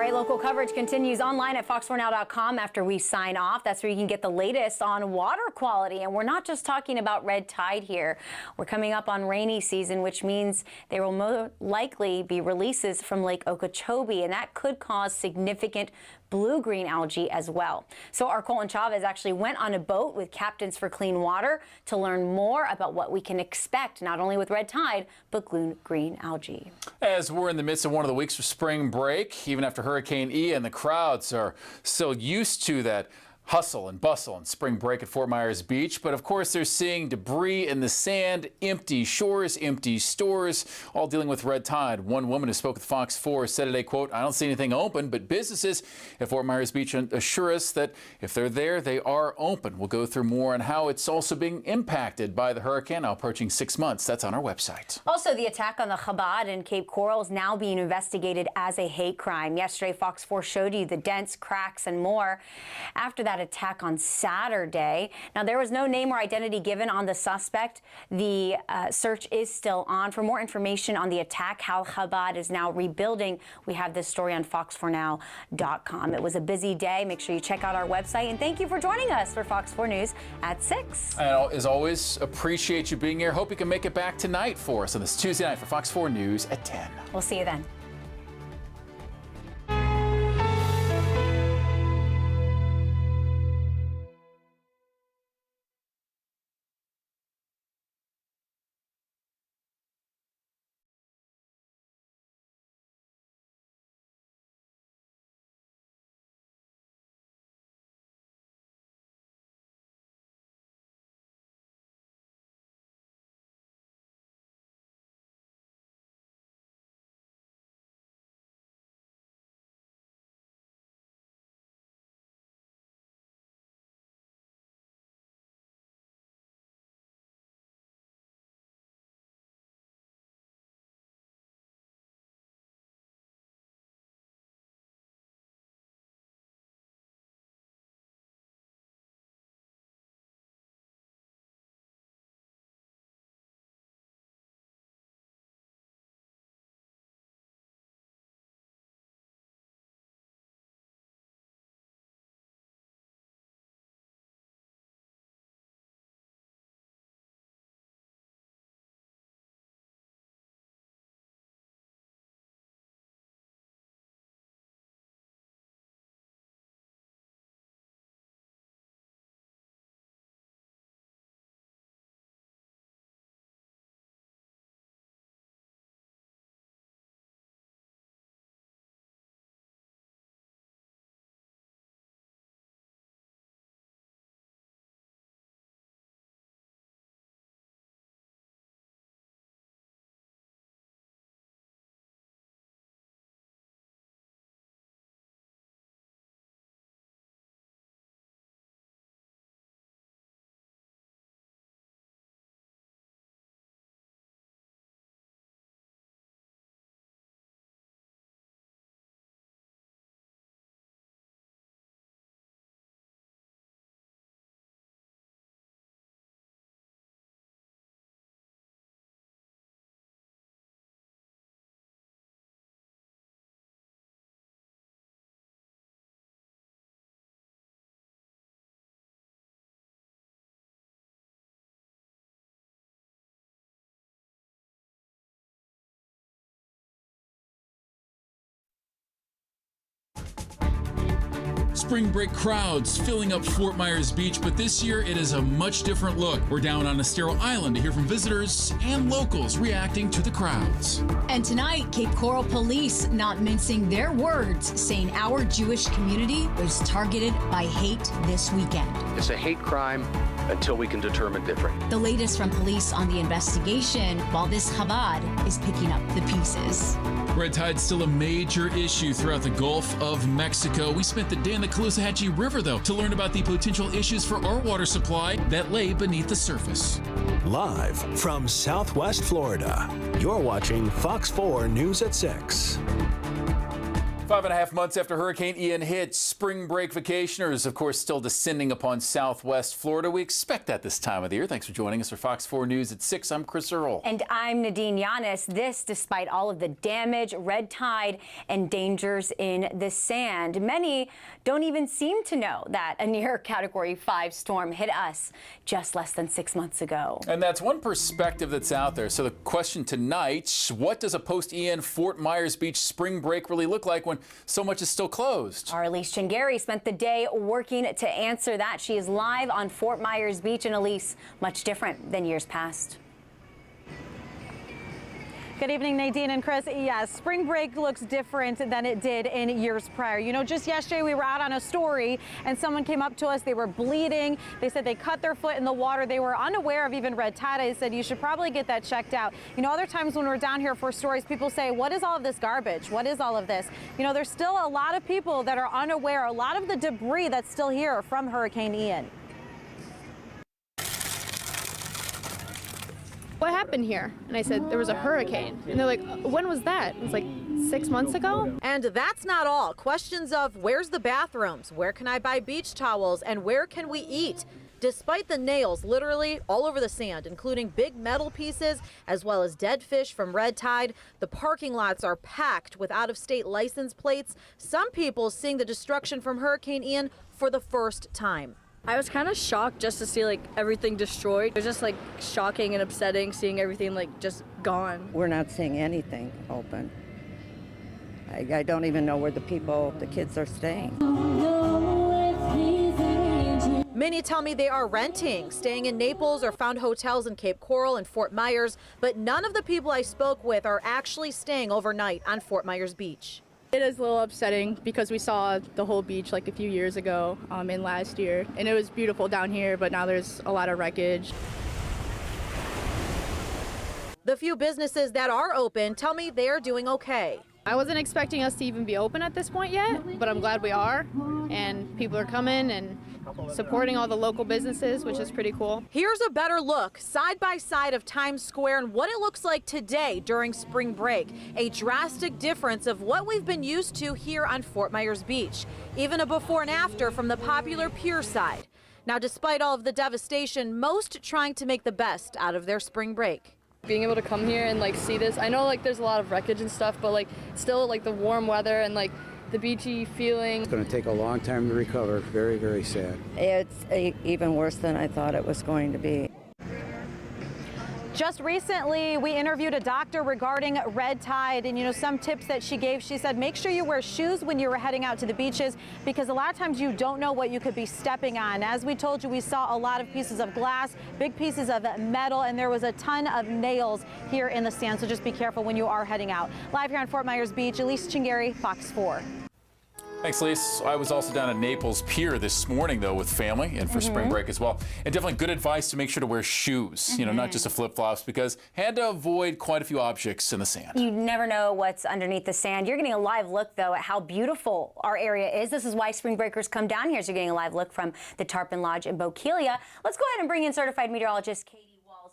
right, local coverage continues online at fox4now.com after we sign off. That's where you can get the latest on water quality. And we're not just talking about red tide here. We're coming up on rainy season, which means there will more likely be releases from Lake Okeechobee, and that could cause significant blue-green algae as well. So our Colin Chavez actually went on a boat with Captains for Clean Water to learn more about what we can expect, not only with red tide, but blue-green algae. As we're in the midst of one of the weeks of spring break, even after Hurricane Ian, the crowds are still used to that hustle and bustle and spring break at Fort Myers Beach. But of course, they're seeing debris in the sand, empty shores, empty stores, all dealing with red tide. One woman who spoke with Fox 4 said today, quote, "I don't see anything open, but businesses at Fort Myers Beach assure us that if they're there, they are open." We'll go through more on how it's also being impacted by the hurricane, now approaching 6 months. That's on our website. Also, the attack on the Chabad in Cape Coral is now being investigated as a hate crime. Yesterday, Fox 4 showed you the dents, cracks, and more after that attack on Saturday. Now, there was no name or identity given on the suspect. The search is still on. For more information on the attack, how Chabad is now rebuilding, we have this story on fox4now.com. It was a busy day. Make sure you check out our website. And thank you for joining us for Fox 4 News at 6. And as always, appreciate you being here. Hope you can make it back tonight for us on this Tuesday night for Fox 4 News at 10. We'll see you then. Spring break crowds filling up Fort Myers Beach, but this year it is a much different look. We're down on Estero Island to hear from visitors and locals reacting to the crowds. And tonight, Cape Coral police not mincing their words, saying our Jewish community was targeted by hate this weekend. It's a hate crime until we can determine different. The latest from police on the investigation, while this Chabad is picking up the pieces. Red tide's still a major issue throughout the Gulf of Mexico. We spent the day in the Caloosahatchee River, though, to learn about the potential issues for our water supply that lay beneath the surface. Live from Southwest Florida, you're watching Fox 4 News at 6. 5.5 months after Hurricane Ian hit, spring break vacationers, of course, still descending upon southwest Florida. We expect that this time of the year. Thanks for joining us for Fox 4 News at 6. I'm Chris Earl. And I'm Nadine Yanis. This despite all of the damage, red tide, and dangers in the sand. Many don't even seem to know that a near Category 5 storm hit us just less than 6 months ago. And that's one perspective that's out there. So the question tonight, what does a post-Ian Fort Myers Beach spring break really look like when so much is still closed? Our Elise Chingari spent the day working to answer that. She is live on Fort Myers Beach. And Elise, much different than years past. Good evening, Nadine and Chris. Yes, spring break looks different than it did in years prior. You know, just yesterday we were out on a story and someone came up to us. They were bleeding. They said they cut their foot in the water. They were unaware of even red tide. I said, you should probably get that checked out. You know, other times when we're down here for stories, people say, what is all of this garbage? What is all of this? You know, there's still a lot of people that are unaware, a lot of the debris that's still here from Hurricane Ian. What happened here? And I said, there was a hurricane. And they're like, when was that? It was like 6 months ago. And that's not all. Questions of where's the bathrooms? Where can I buy beach towels? And where can we eat? Despite the nails literally all over the sand, including big metal pieces, as well as dead fish from red tide, the parking lots are packed with out-of-state license plates. Some people seeing the destruction from Hurricane Ian for the first time. I was kind of shocked just to see like everything destroyed. It was just like shocking and upsetting seeing everything like just gone. We're not seeing anything open. I don't even know where the kids are staying. Many tell me they are renting, staying in Naples or found hotels in Cape Coral and Fort Myers, but none of the people I spoke with are actually staying overnight on Fort Myers Beach. It is a little upsetting because we saw the whole beach like a few years ago in last year, and it was beautiful down here, but now there's a lot of wreckage. The few businesses that are open tell me they are doing okay. I wasn't expecting us to even be open at this point yet, but I'm glad we are, and people are coming and supporting all the local businesses, which is pretty cool. Here's a better look side by side of Times Square and what it looks like today during spring break. A drastic difference of what we've been used to here on Fort Myers Beach. Even a before and after from the popular pier side. Now, despite all of the devastation, most trying to make the best out of their spring break. Being able to come here and like see this, I know like there's a lot of wreckage and stuff, but like still like the warm weather and like the beachy feeling. It's going to take a long time to recover. Very, very sad. It's even worse than I thought it was going to be. Just recently, we interviewed a doctor regarding red tide, and you know, some tips that she gave. She said, make sure you wear shoes when you're heading out to the beaches, because a lot of times you don't know what you could be stepping on. As we told you, we saw a lot of pieces of glass, big pieces of metal, and there was a ton of nails here in the sand. So just be careful when you are heading out. Live here on Fort Myers Beach, Elise Chingari, Fox 4. Thanks, Lise. I was also down at Naples Pier this morning, though, with family and for spring break as well. And definitely good advice to make sure to wear shoes, you know, not just the flip-flops, because had to avoid quite a few objects in the sand. You never know what's underneath the sand. You're getting a live look, though, at how beautiful our area is. This is why spring breakers come down here. So you're getting a live look from the Tarpon Lodge in Bokeelia. Let's go ahead and bring in certified meteorologist Katie,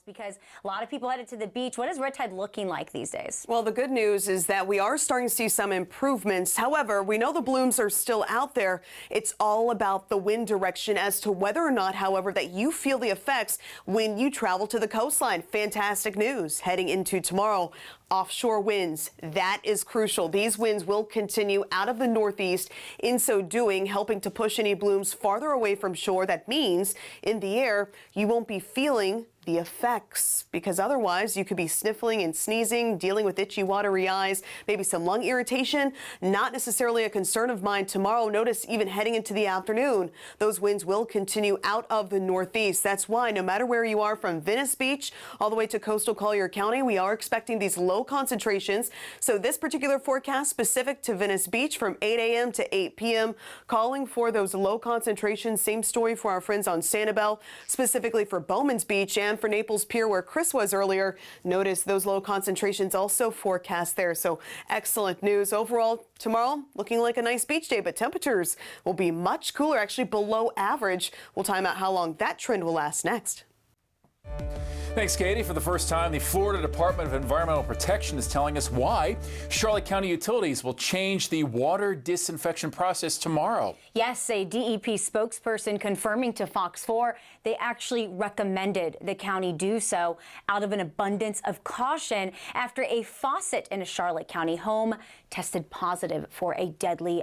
because a lot of people headed to the beach. What is red tide looking like these days? Well, the good news is that we are starting to see some improvements. However, we know the blooms are still out there. It's all about the wind direction as to whether or not, however, that you feel the effects when you travel to the coastline. Fantastic news heading into tomorrow. Offshore winds, that is crucial. These winds will continue out of the northeast, in so doing, helping to push any blooms farther away from shore. That means in the air, you won't be feeling the effects, because otherwise you could be sniffling and sneezing, dealing with itchy, watery eyes, maybe some lung irritation. Not necessarily a concern of mine tomorrow. Notice even heading into the afternoon, those winds will continue out of the northeast. That's why no matter where you are, from Venice Beach all the way to coastal Collier County, we are expecting these low concentrations. So this particular forecast specific to Venice Beach from 8 a.m. to 8 p.m. calling for those low concentrations. Same story for our friends on Sanibel, specifically for Bowman's Beach and for Naples Pier, where Chris was earlier. Notice those low concentrations also forecast there. So excellent news. Overall, tomorrow looking like a nice beach day, but temperatures will be much cooler, actually below average. We'll time out how long that trend will last next. Thanks, Katie. For the first time, the Florida Department of Environmental Protection is telling us why Charlotte County Utilities will change the water disinfection process tomorrow. Yes, a DEP spokesperson confirming to Fox 4 they actually recommended the county do so out of an abundance of caution after a faucet in a Charlotte County home tested positive for a deadly